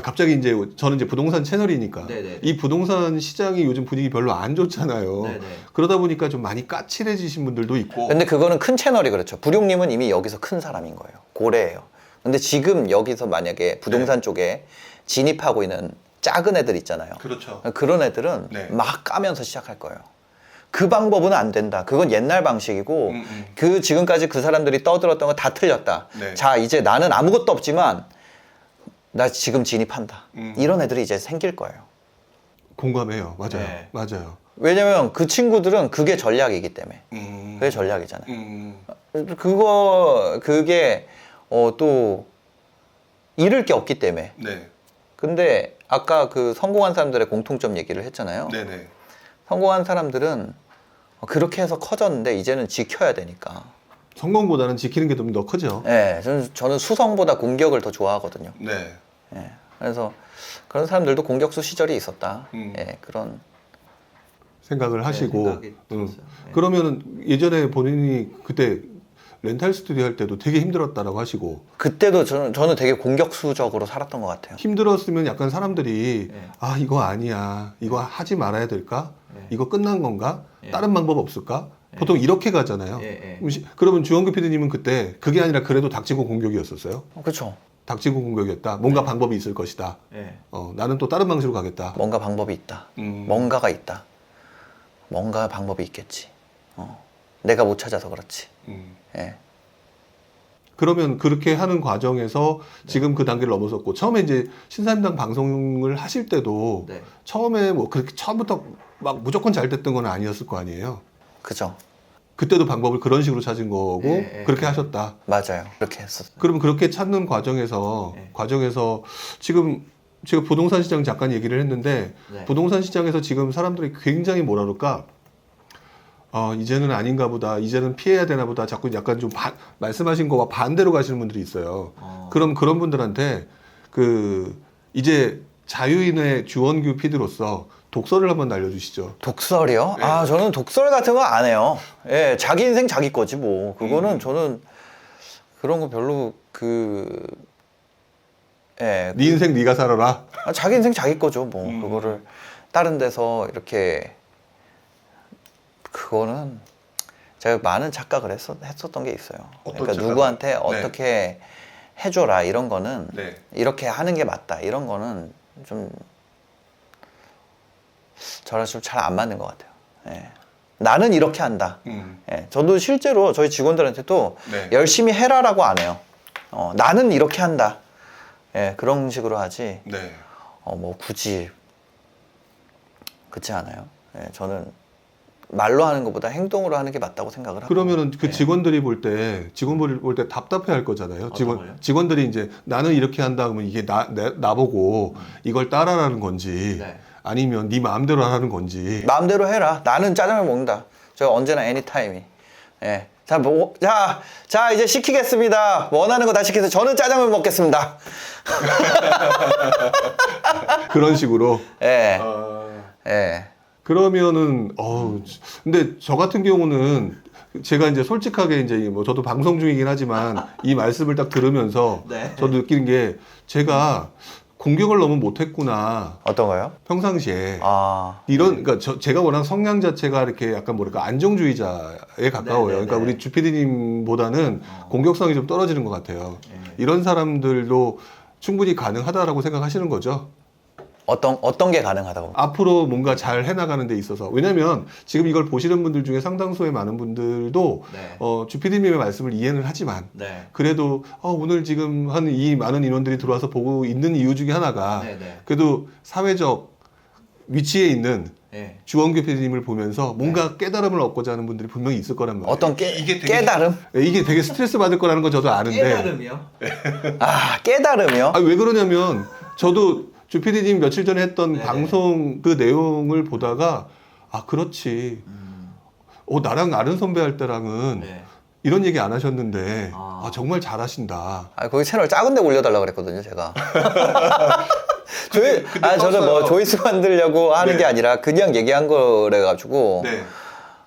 Speaker 1: 갑자기 이제 저는 이제 부동산 채널이니까
Speaker 2: 네네.
Speaker 1: 이 부동산 시장이 요즘 분위기 별로 안 좋잖아요.
Speaker 2: 네네.
Speaker 1: 그러다 보니까 좀 많이 까칠해지신 분들도 있고.
Speaker 3: 근데 그거는 큰 채널이 그렇죠. 부룡님은 이미 여기서 큰 사람인 거예요. 고래예요. 근데 지금 여기서 만약에 부동산 쪽에 진입하고 있는 작은 애들 있잖아요.
Speaker 1: 그렇죠.
Speaker 3: 그런 애들은
Speaker 1: 네.
Speaker 3: 막 까면서 시작할 거예요. 그 방법은 안 된다. 그건 옛날 방식이고 지금까지 그 사람들이 떠들었던 거 다 틀렸다.
Speaker 1: 네.
Speaker 3: 자, 이제 나는 아무것도 없지만 나 지금 진입한다. 이런 애들이 이제 생길 거예요.
Speaker 1: 공감해요. 맞아요.
Speaker 2: 네.
Speaker 1: 맞아요.
Speaker 3: 왜냐면 그 친구들은 그게 전략이기 때문에. 그게 전략이잖아요. 그게 또 잃을 게 없기 때문에.
Speaker 1: 네.
Speaker 3: 근데 아까 그 성공한 사람들의 공통점 얘기를 했잖아요.
Speaker 1: 네네.
Speaker 3: 성공한 사람들은 그렇게 해서 커졌는데 이제는 지켜야 되니까.
Speaker 1: 성공보다는 지키는 게 좀 더 크죠.
Speaker 3: 네, 저는 수성보다 공격을 더 좋아하거든요.
Speaker 1: 네.
Speaker 3: 예, 그래서 그런 사람들도 공격수 시절이 있었다.
Speaker 1: 음.
Speaker 3: 예, 그런.
Speaker 1: 생각을 하시고.
Speaker 2: 생각이 들었어요. 네.
Speaker 1: 그러면 예전에 본인이 그때 렌탈 스튜디오 할 때도 되게 힘들었다라고 하시고
Speaker 3: 그때도 저는 되게 공격수적으로 살았던 것 같아요.
Speaker 1: 힘들었으면 약간 사람들이
Speaker 2: 네.
Speaker 1: 이거 아니야. 이거 하지 말아야 될까?
Speaker 2: 네.
Speaker 1: 이거 끝난 건가?
Speaker 2: 네.
Speaker 1: 다른 방법 없을까? 보통 이렇게 가잖아요.
Speaker 2: 예, 예.
Speaker 1: 그러면 주원규 PD님은 그때 그게 아니라 그래도 닥치고 공격이었었어요?
Speaker 3: 그렇죠.
Speaker 1: 닥치고 공격이었다. 뭔가 방법이 있을 것이다.
Speaker 2: 예.
Speaker 1: 나는 또 다른 방식으로 가겠다.
Speaker 3: 뭔가 방법이 있다.
Speaker 1: 음.
Speaker 3: 뭔가가 있다. 뭔가 방법이 있겠지. 내가 못 찾아서 그렇지.
Speaker 1: 음.
Speaker 3: 예.
Speaker 1: 그러면 그렇게 하는 과정에서 지금 그 단계를 넘어섰고 처음에 이제 신사임당 방송을 하실 때도
Speaker 2: 네.
Speaker 1: 처음에 뭐 그렇게 처음부터 막 무조건 잘 됐던 건 아니었을 거 아니에요.
Speaker 3: 그죠.
Speaker 1: 그때도 방법을 그런 식으로 찾은 거고
Speaker 2: 예,
Speaker 1: 그렇게 하셨다.
Speaker 3: 맞아요. 그렇게 했었어요.
Speaker 1: 그럼 그렇게 찾는 과정에서
Speaker 2: 네.
Speaker 1: 지금 제가 부동산 시장 잠깐 얘기를 했는데
Speaker 2: 네.
Speaker 1: 부동산 시장에서 지금 사람들이 굉장히 뭐라 그럴까 이제는 아닌가 보다 이제는 피해야 되나 보다 자꾸 약간 좀 말씀하신 거와 반대로 가시는 분들이 있어요. 그럼 그런 분들한테 이제 자유인의 주원규 PD로서 독서를 한번 날려주시죠.
Speaker 3: 독설이요?
Speaker 1: 네.
Speaker 3: 아, 저는 독설 같은 거 안 해요. 예, 자기 인생 자기 거지 뭐. 그거는 저는 그런 거 별로 예,
Speaker 1: 네 인생 네가 살아라.
Speaker 3: 자기 인생 자기 거죠 뭐. 그거를 다른 데서 이렇게 그거는 제가 많은 착각을 했었던 게 있어요.
Speaker 1: 어떤
Speaker 3: 그러니까
Speaker 1: 착각?
Speaker 3: 누구한테
Speaker 1: 네.
Speaker 3: 어떻게 해줘라 이런 거는
Speaker 1: 네.
Speaker 3: 이렇게 하는 게 맞다 이런 거는 좀 저랑 좀 잘 안 맞는 것 같아요. 예. 나는 이렇게 한다. 예. 저도 실제로 저희 직원들한테도
Speaker 1: 네.
Speaker 3: 열심히 해라라고 안 해요. 나는 이렇게 한다. 예, 그런 식으로 하지.
Speaker 1: 네.
Speaker 3: 뭐 굳이 그렇지 않아요. 예, 저는 말로 하는 것보다 행동으로 하는 게 맞다고 생각을 하고.
Speaker 1: 그러면은 그
Speaker 3: 예.
Speaker 1: 직원들이 볼 때 답답해 할 거잖아요.
Speaker 2: 어떤 거요?
Speaker 1: 직원들이 이제 나는 이렇게 한다 그러면 이게 나보고 이걸 따라라는 건지
Speaker 2: 네.
Speaker 1: 아니면 네 마음대로 하라는 건지.
Speaker 3: 마음대로 해라. 나는 짜장면 먹는다. 저 언제나 애니타임이. 예. 자, 이제 시키겠습니다. 원하는 거 다 시키세요. 저는 짜장면 먹겠습니다.
Speaker 1: 그런 식으로.
Speaker 3: 예.
Speaker 1: 아,
Speaker 3: 예.
Speaker 1: 그러면은 근데 저 같은 경우는 제가 이제 솔직하게 이제 뭐 저도 방송 중이긴 하지만 이 말씀을 딱 들으면서
Speaker 2: 네.
Speaker 1: 저도 느끼는 게 제가 공격을 너무 못했구나.
Speaker 3: 어떤 거요?
Speaker 1: 평상시에.
Speaker 3: 아.
Speaker 1: 그러니까 제가 워낙 성향 자체가 이렇게 약간 뭐랄까 안정주의자에 가까워요.
Speaker 2: 네, 네,
Speaker 1: 그러니까
Speaker 2: 네.
Speaker 1: 우리 주피디님보다는 공격성이 좀 떨어지는 것 같아요. 이런 사람들도 충분히 가능하다라고 생각하시는 거죠.
Speaker 3: 어떤 게 가능하다고?
Speaker 1: 앞으로 뭔가 잘 해나가는 데 있어서. 왜냐면 지금 이걸 보시는 분들 중에 상당수의 많은 분들도
Speaker 2: 네.
Speaker 1: 주피디님의 말씀을 이해는 하지만
Speaker 2: 네.
Speaker 1: 그래도 오늘 지금 한 이 많은 인원들이 들어와서 보고 있는 이유 중에 하나가
Speaker 2: 네, 네.
Speaker 1: 그래도 사회적 위치에 있는
Speaker 2: 예.
Speaker 1: 주원규 PD님을 보면서 뭔가 깨달음을 얻고자 하는 분들이 분명히 있을 거란 말이에요.
Speaker 3: 어떤
Speaker 1: 되게-
Speaker 3: 깨달음?
Speaker 1: 이게 되게 스트레스 받을 거라는 건 저도 아는데.
Speaker 2: 깨달음이요?
Speaker 3: 아, 깨달음이요?
Speaker 1: 왜 그러냐면 저도 주 PD님 며칠 전에 했던
Speaker 2: 네네.
Speaker 1: 방송 그 내용을 보다가 그렇지. 나랑 아는 선배 할 때랑은
Speaker 2: 네.
Speaker 1: 이런 얘기 안 하셨는데
Speaker 2: 아.
Speaker 1: 정말 잘하신다.
Speaker 3: 거기 채널 작은 데 올려달라고 그랬거든요, 제가.
Speaker 1: 그때
Speaker 3: 저는 뭐
Speaker 1: 떴어요.
Speaker 3: 조회수 만들려고 하는
Speaker 1: 네.
Speaker 3: 게 아니라 그냥 얘기한 거래가지고.
Speaker 1: 네.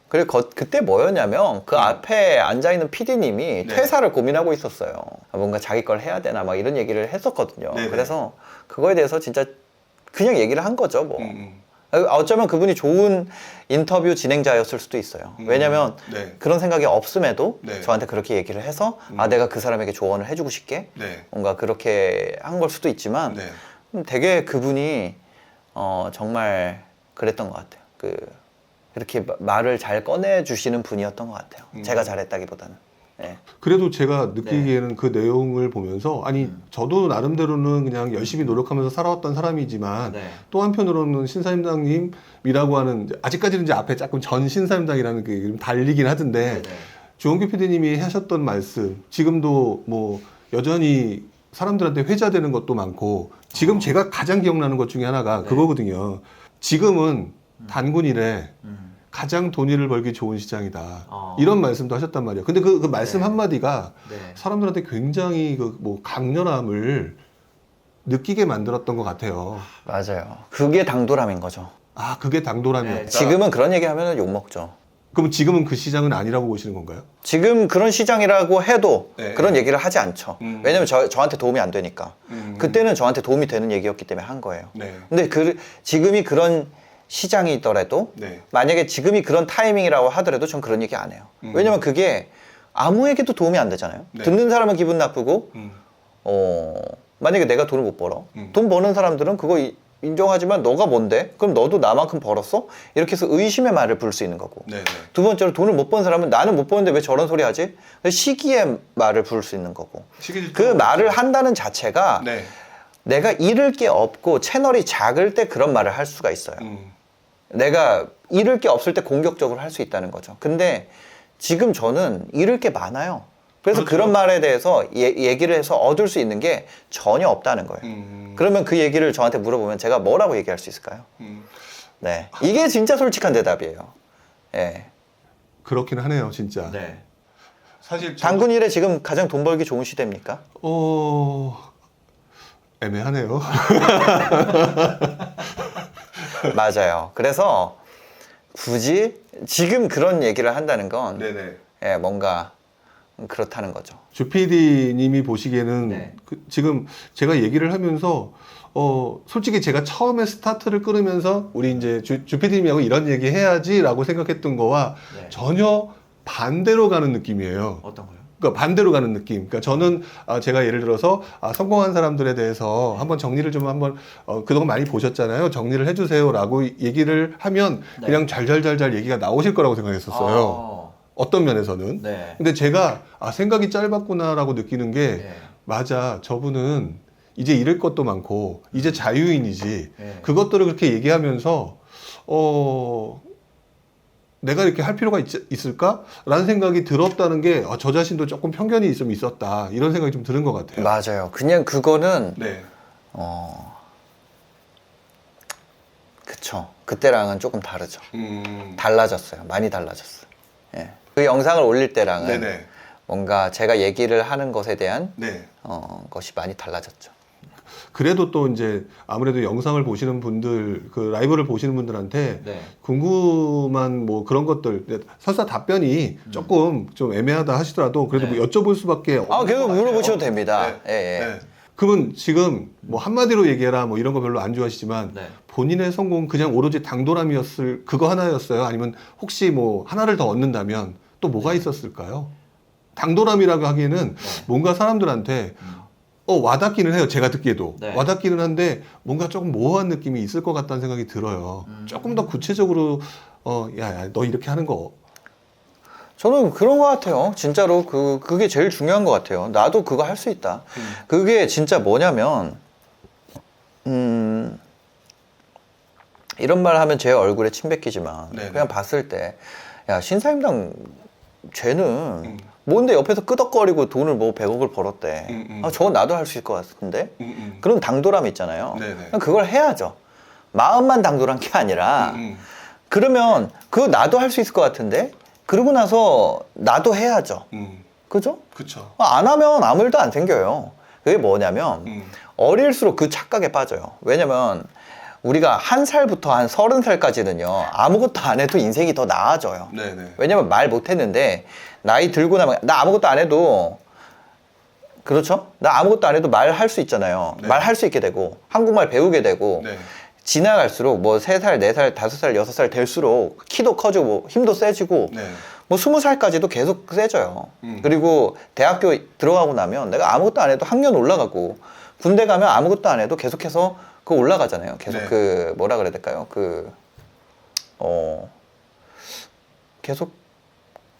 Speaker 3: 그래, 그때 뭐였냐면 그 앞에 앉아있는 PD님이
Speaker 1: 네.
Speaker 3: 퇴사를 고민하고 있었어요. 뭔가 자기 걸 해야 되나 막 이런 얘기를 했었거든요.
Speaker 1: 네네.
Speaker 3: 그래서 그거에 대해서 진짜 그냥 얘기를 한 거죠, 뭐.
Speaker 1: 음.
Speaker 3: 어쩌면 그분이 좋은 인터뷰 진행자였을 수도 있어요. 왜냐면
Speaker 1: 네.
Speaker 3: 그런 생각이 없음에도
Speaker 1: 네.
Speaker 3: 저한테 그렇게 얘기를 해서 내가 그 사람에게 조언을 해주고 싶게
Speaker 1: 네.
Speaker 3: 뭔가 그렇게 한 걸 수도 있지만
Speaker 1: 네.
Speaker 3: 되게 그분이 정말 그랬던 것 같아요. 이렇게 말을 잘 꺼내주시는 분이었던 것 같아요. 제가 잘했다기보다는. 네.
Speaker 1: 그래도 제가 느끼기에는 그 내용을 보면서 저도 나름대로는 그냥 열심히 노력하면서 살아왔던 사람이지만
Speaker 2: 네.
Speaker 1: 또 한편으로는 신사임당님이라고 하는 아직까지는 이제 앞에 조금 전 신사임당이라는 게 좀 달리긴 하던데
Speaker 2: 네.
Speaker 1: 주원규 PD님이 하셨던 말씀 지금도 뭐 여전히 사람들한테 회자되는 것도 많고 지금 제가 가장 기억나는 것 중에 하나가
Speaker 2: 네.
Speaker 1: 그거거든요. 지금은 단군이래
Speaker 2: 음.
Speaker 1: 가장 돈을 벌기 좋은 시장이다.
Speaker 2: 어.
Speaker 1: 이런 말씀도 하셨단 말이에요. 근데 그 말씀
Speaker 2: 네.
Speaker 1: 한마디가
Speaker 2: 네.
Speaker 1: 사람들한테 굉장히 뭐 강렬함을 느끼게 만들었던 것 같아요.
Speaker 3: 맞아요. 그게 당돌함인 거죠.
Speaker 1: 그게 당돌함이었다.
Speaker 2: 네.
Speaker 3: 지금은 그런 얘기 하면 욕먹죠.
Speaker 1: 그럼 지금은 그 시장은 아니라고 보시는 건가요?
Speaker 3: 지금 그런 시장이라고 해도
Speaker 1: 네.
Speaker 3: 그런 얘기를 하지 않죠. 왜냐면 저한테 도움이 안 되니까.
Speaker 1: 음.
Speaker 3: 그때는 저한테 도움이 되는 얘기였기 때문에 한 거예요.
Speaker 1: 네.
Speaker 3: 근데 지금이 그런 시장이더라도
Speaker 1: 네.
Speaker 3: 만약에 지금이 그런 타이밍이라고 하더라도 전 그런 얘기 안 해요. 왜냐면 그게 아무에게도 도움이 안 되잖아요.
Speaker 1: 네.
Speaker 3: 듣는 사람은 기분 나쁘고
Speaker 1: 음.
Speaker 3: 만약에 내가 돈을 못 벌어.
Speaker 1: 음.
Speaker 3: 돈 버는 사람들은 그거 인정하지만 너가 뭔데? 그럼 너도 나만큼 벌었어? 이렇게 해서 의심의 말을 부를 수 있는 거고.
Speaker 1: 네네.
Speaker 3: 두 번째로 돈을 못 번 사람은 나는 못 버는데 왜 저런 소리 하지? 시기의 말을 부를 수 있는 거고. 그 말을 한다는 자체가
Speaker 1: 네.
Speaker 3: 내가 잃을 게 없고 채널이 작을 때 그런 말을 할 수가 있어요. 내가 잃을 게 없을 때 공격적으로 할 수 있다는 거죠. 근데 지금 저는 잃을 게 많아요. 그래서
Speaker 1: 그렇죠.
Speaker 3: 그런 말에 대해서 얘기를 해서 얻을 수 있는 게 전혀 없다는 거예요. 그러면 그 얘기를 저한테 물어보면 제가 뭐라고 얘기할 수 있을까요? 네, 이게 진짜 솔직한 대답이에요. 예.
Speaker 1: 그렇긴 하네요, 진짜.
Speaker 2: 네.
Speaker 1: 사실
Speaker 3: 당군 일에 지금 가장 돈 벌기 좋은 시대입니까?
Speaker 1: 애매하네요.
Speaker 3: 맞아요. 그래서 굳이 지금 그런 얘기를 한다는 건
Speaker 1: 네네.
Speaker 3: 예, 뭔가 그렇다는 거죠.
Speaker 1: 주PD님이 보시기에는
Speaker 2: 네.
Speaker 1: 지금 제가 얘기를 하면서 솔직히 제가 처음에 스타트를 끊으면서 우리 이제 주PD님하고 이런 얘기 해야지라고 생각했던 거와
Speaker 2: 네.
Speaker 1: 전혀 반대로 가는 느낌이에요.
Speaker 2: 어떤 거요?
Speaker 1: 그러니까 반대로 가는 느낌. 그러니까 저는 제가 예를 들어서 성공한 사람들에 대해서 한번 정리를 좀 한번 그동안 많이 보셨잖아요. 정리를 해주세요라고 얘기를 하면
Speaker 2: 네.
Speaker 1: 그냥 잘잘잘잘 얘기가 나오실 거라고 생각했었어요. 어떤 면에서는.
Speaker 2: 네.
Speaker 1: 근데 제가 생각이 짧았구나라고 느끼는 게
Speaker 2: 네.
Speaker 1: 맞아. 저분은 이제 잃을 것도 많고 이제 자유인이지.
Speaker 2: 네.
Speaker 1: 그것들을 그렇게 얘기하면서 내가 이렇게 할 필요가 있을까라는 생각이 들었다는 게 저 자신도 조금 편견이 좀 있었다. 이런 생각이 좀 드는 것 같아요.
Speaker 3: 맞아요. 그냥 그거는
Speaker 1: 네.
Speaker 3: 그쵸. 그때랑은 조금 다르죠.
Speaker 1: 음.
Speaker 3: 달라졌어요. 많이 달라졌어요. 예. 그 영상을 올릴 때랑은
Speaker 1: 네네.
Speaker 3: 뭔가 제가 얘기를 하는 것에 대한
Speaker 1: 네.
Speaker 3: 것이 많이 달라졌죠.
Speaker 1: 그래도 또 이제 아무래도 영상을 보시는 분들, 그 라이브를 보시는 분들한테
Speaker 2: 네.
Speaker 1: 궁금한 뭐 그런 것들, 설사 답변이 조금 좀 애매하다 하시더라도 그래도
Speaker 2: 네.
Speaker 1: 뭐 여쭤볼 수밖에 없는 것
Speaker 3: 계속
Speaker 1: 같아요.
Speaker 3: 물어보셔도 됩니다.
Speaker 1: 네.
Speaker 3: 예, 예.
Speaker 1: 네. 그러면 지금 뭐 한마디로 얘기해라 뭐 이런 거 별로 안 좋아하시지만
Speaker 2: 네.
Speaker 1: 본인의 성공 그냥 오로지 당돌함이었을 그거 하나였어요? 아니면 혹시 뭐 하나를 더 얻는다면 또 뭐가 있었을까요? 당돌함이라고 하기에는 뭔가 사람들한테 와닿기는 해요. 제가 듣기에도.
Speaker 2: 네.
Speaker 1: 와닿기는 한데 뭔가 조금 모호한 느낌이 있을 것 같다는 생각이 들어요. 조금 더 구체적으로 야, 너 이렇게 하는 거
Speaker 3: 저는 그런 것 같아요. 진짜로 그게 제일 중요한 것 같아요. 나도 그거 할 수 있다. 그게 진짜 뭐냐면 이런 말 하면 제 얼굴에 침 뱉기지만
Speaker 1: 네네.
Speaker 3: 그냥 봤을 때 야, 신사임당 쟤는 뭔데 옆에서 끄덕거리고 돈을 뭐 100억을 벌었대. 저건 나도 할 수 있을 것 같은데. 그런 당돌함 있잖아요.
Speaker 1: 네네.
Speaker 3: 그냥 그걸 해야죠. 마음만 당돌한 게 아니라 그러면 그거 나도 할 수 있을 것 같은데. 그러고 나서 나도 해야죠. 그죠?
Speaker 1: 그쵸.
Speaker 3: 안 하면 아무 일도 안 생겨요. 그게 뭐냐면 어릴수록 그 착각에 빠져요. 왜냐면 우리가 한 살부터 한 30살까지는요 아무것도 안 해도 인생이 더 나아져요.
Speaker 1: 네네.
Speaker 3: 왜냐면 말 못했는데 나이 들고 나면 나 아무것도 안 해도 그렇죠? 나 아무것도 안 해도 말할 수 있잖아요.
Speaker 1: 네.
Speaker 3: 말할 수 있게 되고 한국말 배우게 되고
Speaker 1: 네.
Speaker 3: 지나갈수록 뭐 3살, 4살, 5살, 6살 될수록 키도 커지고 힘도 세지고
Speaker 1: 네.
Speaker 3: 뭐 20살까지도 계속 세져요. 그리고 대학교 들어가고 나면 내가 아무것도 안 해도 학년 올라가고 군대 가면 아무것도 안 해도 계속해서 그거 올라가잖아요. 계속
Speaker 1: 네.
Speaker 3: 그 뭐라 그래야 될까요? 계속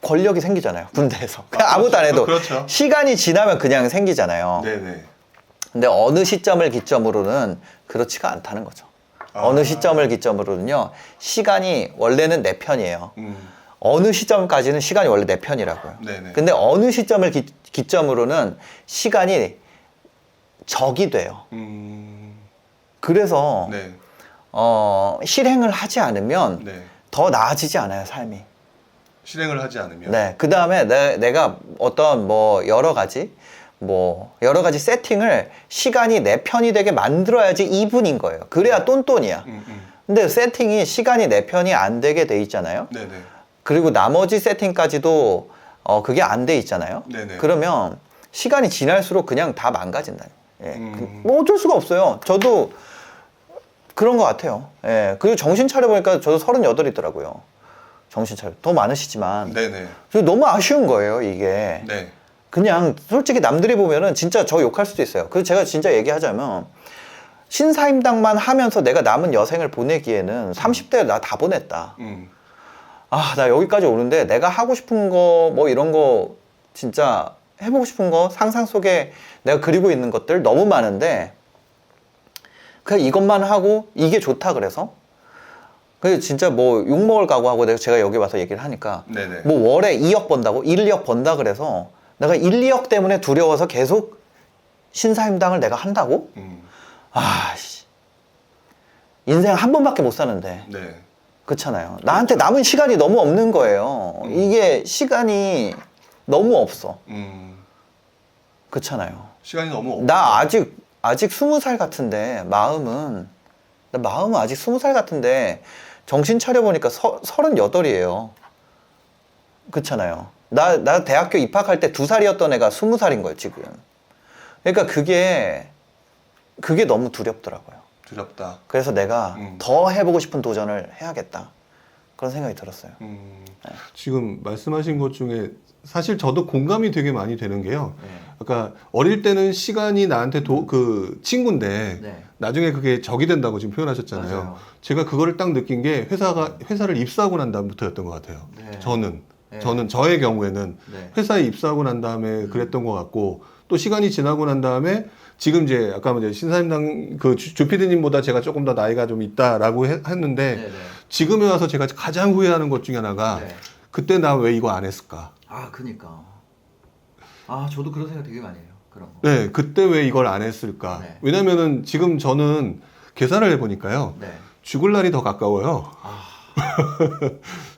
Speaker 3: 권력이 생기잖아요. 군대에서. 그냥 아무것도 안 해도
Speaker 1: 그렇죠.
Speaker 3: 시간이 지나면 그냥 생기잖아요.
Speaker 1: 네네.
Speaker 3: 근데 어느 시점을 기점으로는 그렇지가 않다는 거죠. 어느 시점을 기점으로는요. 시간이 원래는 내 편이에요. 어느 시점까지는 시간이 원래 내 편이라고요.
Speaker 1: 네네.
Speaker 3: 근데 어느 시점을 기점으로는 시간이 적이 돼요. 그래서
Speaker 1: 네.
Speaker 3: 실행을 하지 않으면
Speaker 1: 네.
Speaker 3: 더 나아지지 않아요, 삶이.
Speaker 1: 실행을 하지 않으면.
Speaker 3: 네. 그 다음에 내가 어떤 뭐 여러 가지 세팅을 시간이 내 편이 되게 만들어야지 이분인 거예요. 그래야 똔똔이야. 근데 세팅이 시간이 내 편이 안 되게 돼 있잖아요.
Speaker 1: 네네.
Speaker 3: 그리고 나머지 세팅까지도 그게 안 돼 있잖아요.
Speaker 1: 네네.
Speaker 3: 그러면 시간이 지날수록 그냥 다 망가진다. 예. 뭐 어쩔 수가 없어요. 저도 그런 것 같아요. 예. 그리고 정신 차려보니까 저도 38이더라고요. 정신 차려. 더 많으시지만.
Speaker 1: 네네.
Speaker 3: 너무 아쉬운 거예요, 이게.
Speaker 1: 네.
Speaker 3: 그냥 솔직히 남들이 보면은 진짜 저 욕할 수도 있어요. 그래서 제가 진짜 얘기하자면 신사임당만 하면서 내가 남은 여생을 보내기에는 30대 나 다 보냈다. 아, 나 여기까지 오는데 내가 하고 싶은 거, 뭐 이런 거, 진짜 해보고 싶은 거, 상상 속에 내가 그리고 있는 것들 너무 많은데, 그냥 이것만 하고 이게 좋다 그래서? 그 진짜 뭐 욕먹을 각오하고 제가 여기 와서 얘기를 하니까,
Speaker 1: 네네.
Speaker 3: 뭐 월에 2억 번다고? 1, 2억 번다 그래서 내가 1, 2억 때문에 두려워서 계속 신사임당을 내가 한다고? 아씨. 인생 한 번밖에 못 사는데.
Speaker 1: 네.
Speaker 3: 그렇잖아요. 나한테 남은 시간이 너무 없는 거예요. 이게 시간이 너무 없어. 그렇잖아요.
Speaker 1: 시간이 너무 없고.
Speaker 3: 나 아직 20살 같은데 마음은 아직 20살 같은데 정신 차려보니까 38이에요. 그렇잖아요. 나 대학교 입학할 때 2살이었던 애가 20살인 거예요, 지금. 그러니까 그게 너무 두렵더라고요.
Speaker 1: 두렵다.
Speaker 3: 그래서 내가 더 해보고 싶은 도전을 해야겠다. 그런 생각이 들었어요.
Speaker 1: 지금 말씀하신 것 중에 사실 저도 공감이 되게 많이 되는 게요.
Speaker 2: 네.
Speaker 1: 아까 어릴 때는 시간이 나한테 그 친구인데
Speaker 2: 네.
Speaker 1: 나중에 그게 적이 된다고 지금 표현하셨잖아요.
Speaker 2: 맞아요.
Speaker 1: 제가 그거를 딱 느낀 게 회사를 입사하고 난 다음부터였던 것 같아요.
Speaker 2: 네.
Speaker 1: 저는 저의 경우에는
Speaker 2: 네.
Speaker 1: 회사에 입사하고 난 다음에 그랬던 것 같고 또 시간이 지나고 난 다음에 지금 이제 아까 이제 신사임당 그 주피디님보다 제가 조금 더 나이가 좀 있다라고 했는데
Speaker 2: 네.
Speaker 1: 지금에 와서 제가 가장 후회하는 것 중에 하나가
Speaker 2: 네.
Speaker 1: 그때 나 왜 이거 안 했을까?
Speaker 2: 아, 그니까. 아, 저도 그런 생각 되게 많이 해요. 그런 거.
Speaker 1: 네, 그때 왜 이걸 안 했을까?
Speaker 2: 네.
Speaker 1: 왜냐면은 지금 저는 계산을 해보니까요.
Speaker 2: 네.
Speaker 1: 죽을 날이 더 가까워요.
Speaker 2: 아,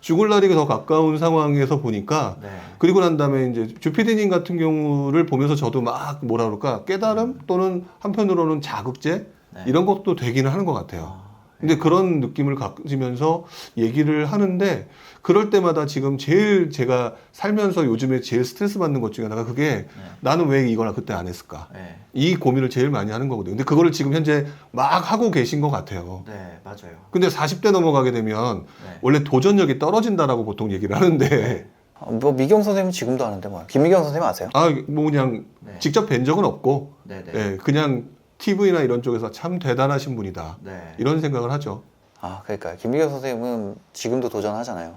Speaker 1: 죽을 날이 더 가까운 상황에서 보니까
Speaker 2: 네.
Speaker 1: 그리고 난 다음에 이제 주피디님 같은 경우를 보면서 저도 막 뭐라 그럴까 깨달음 또는 한편으로는 자극제
Speaker 2: 네.
Speaker 1: 이런 것도 되기는 하는 것 같아요.
Speaker 2: 아,
Speaker 1: 근데 그런 느낌을 가지면서 얘기를 하는데 그럴 때마다 지금 제일 제가 살면서 요즘에 제일 스트레스 받는 것 중에 하나가 그게 나는 왜 이거나 그때 안 했을까?
Speaker 2: 네.
Speaker 1: 이 고민을 제일 많이 하는 거거든요. 근데 그거를 지금 현재 막 하고 계신 것 같아요.
Speaker 2: 네, 맞아요.
Speaker 1: 근데 40대 넘어가게 되면
Speaker 2: 네.
Speaker 1: 원래 도전력이 떨어진다라고 보통 얘기를 하는데
Speaker 3: 뭐 미경 선생님 지금도 하는데 뭐 김미경 선생님 아세요?
Speaker 1: 뭐 그냥
Speaker 2: 네.
Speaker 1: 직접 뵌 적은 없고
Speaker 2: 네, 네.
Speaker 1: 예, 그냥 TV나 이런 쪽에서 참 대단하신 분이다.
Speaker 2: 네.
Speaker 1: 이런 생각을 하죠.
Speaker 3: 아, 그러니까 김미경 선생님은 지금도 도전하잖아요.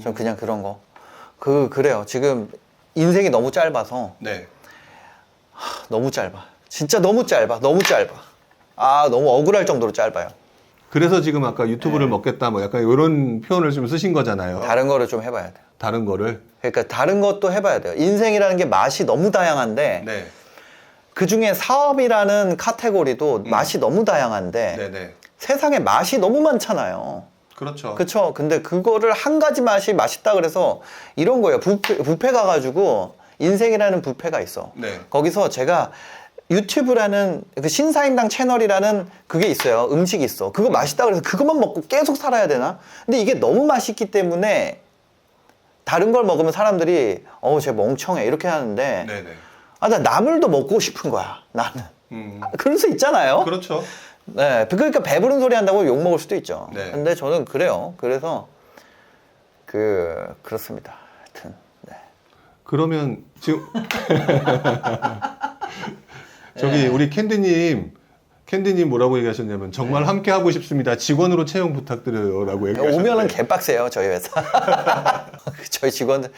Speaker 3: 전 그냥 그런 거. 그래요. 지금 인생이 너무 짧아서
Speaker 1: 네.
Speaker 3: 너무 짧아. 진짜 너무 짧아. 너무 짧아. 아, 너무 억울할 정도로 짧아요.
Speaker 1: 그래서 지금 아까 유튜브를 먹겠다 뭐 약간 이런 표현을 좀 쓰신 거잖아요.
Speaker 3: 다른 거를 좀 해봐야 돼요.
Speaker 1: 다른 거를.
Speaker 3: 그러니까 다른 것도 해봐야 돼요. 인생이라는 게 맛이 너무 다양한데
Speaker 1: 네.
Speaker 3: 그 중에 사업이라는 카테고리도 맛이 너무 다양한데
Speaker 1: 네네.
Speaker 3: 세상에 맛이 너무 많잖아요.
Speaker 1: 그렇죠.
Speaker 3: 그쵸? 근데 그거를 한 가지 맛이 맛있다 그래서 이런 거예요. 뷔페 가가지고 인생이라는 뷔페가 있어.
Speaker 1: 네.
Speaker 3: 거기서 제가 유튜브라는 그 신사임당 채널이라는 그게 있어요. 음식이 있어. 그거 맛있다 그래서 그것만 먹고 계속 살아야 되나? 근데 이게 너무 맛있기 때문에 다른 걸 먹으면 사람들이 쟤 멍청해 이렇게 하는데
Speaker 1: 네네.
Speaker 3: 나 나물도 먹고 싶은 거야 나는. 그럴 수 있잖아요.
Speaker 1: 그렇죠.
Speaker 3: 네, 그러니까 배부른 소리 한다고 욕 먹을 수도 있죠.
Speaker 1: 네.
Speaker 3: 근데 저는 그래요. 그래서 그렇습니다. 하여튼 네.
Speaker 1: 그러면 지금 저기 우리 캔디님 뭐라고 얘기하셨냐면 정말 함께 하고 싶습니다. 직원으로 채용 부탁드려요라고 얘기하셨는데
Speaker 3: 오면은 개빡세요 저희 회사. 저희 직원들.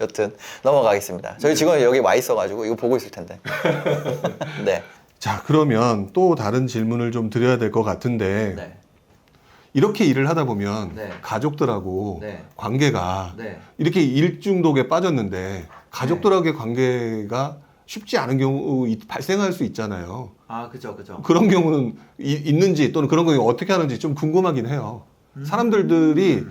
Speaker 3: 여튼 넘어가겠습니다. 저희 직원이 여기 와 있어가지고 이거 보고 있을 텐데. 네.
Speaker 1: 자, 그러면 또 다른 질문을 좀 드려야 될 것 같은데
Speaker 2: 네.
Speaker 1: 이렇게 일을 하다 보면
Speaker 2: 네.
Speaker 1: 가족들하고
Speaker 2: 네.
Speaker 1: 관계가
Speaker 2: 네.
Speaker 1: 이렇게 일중독에 빠졌는데 가족들하고의 관계가 쉽지 않은 경우 발생할 수 있잖아요.
Speaker 2: 아, 그죠.
Speaker 1: 그런 경우는 있는지 또는 그런 경우 어떻게 하는지 좀 궁금하긴 해요. 사람들이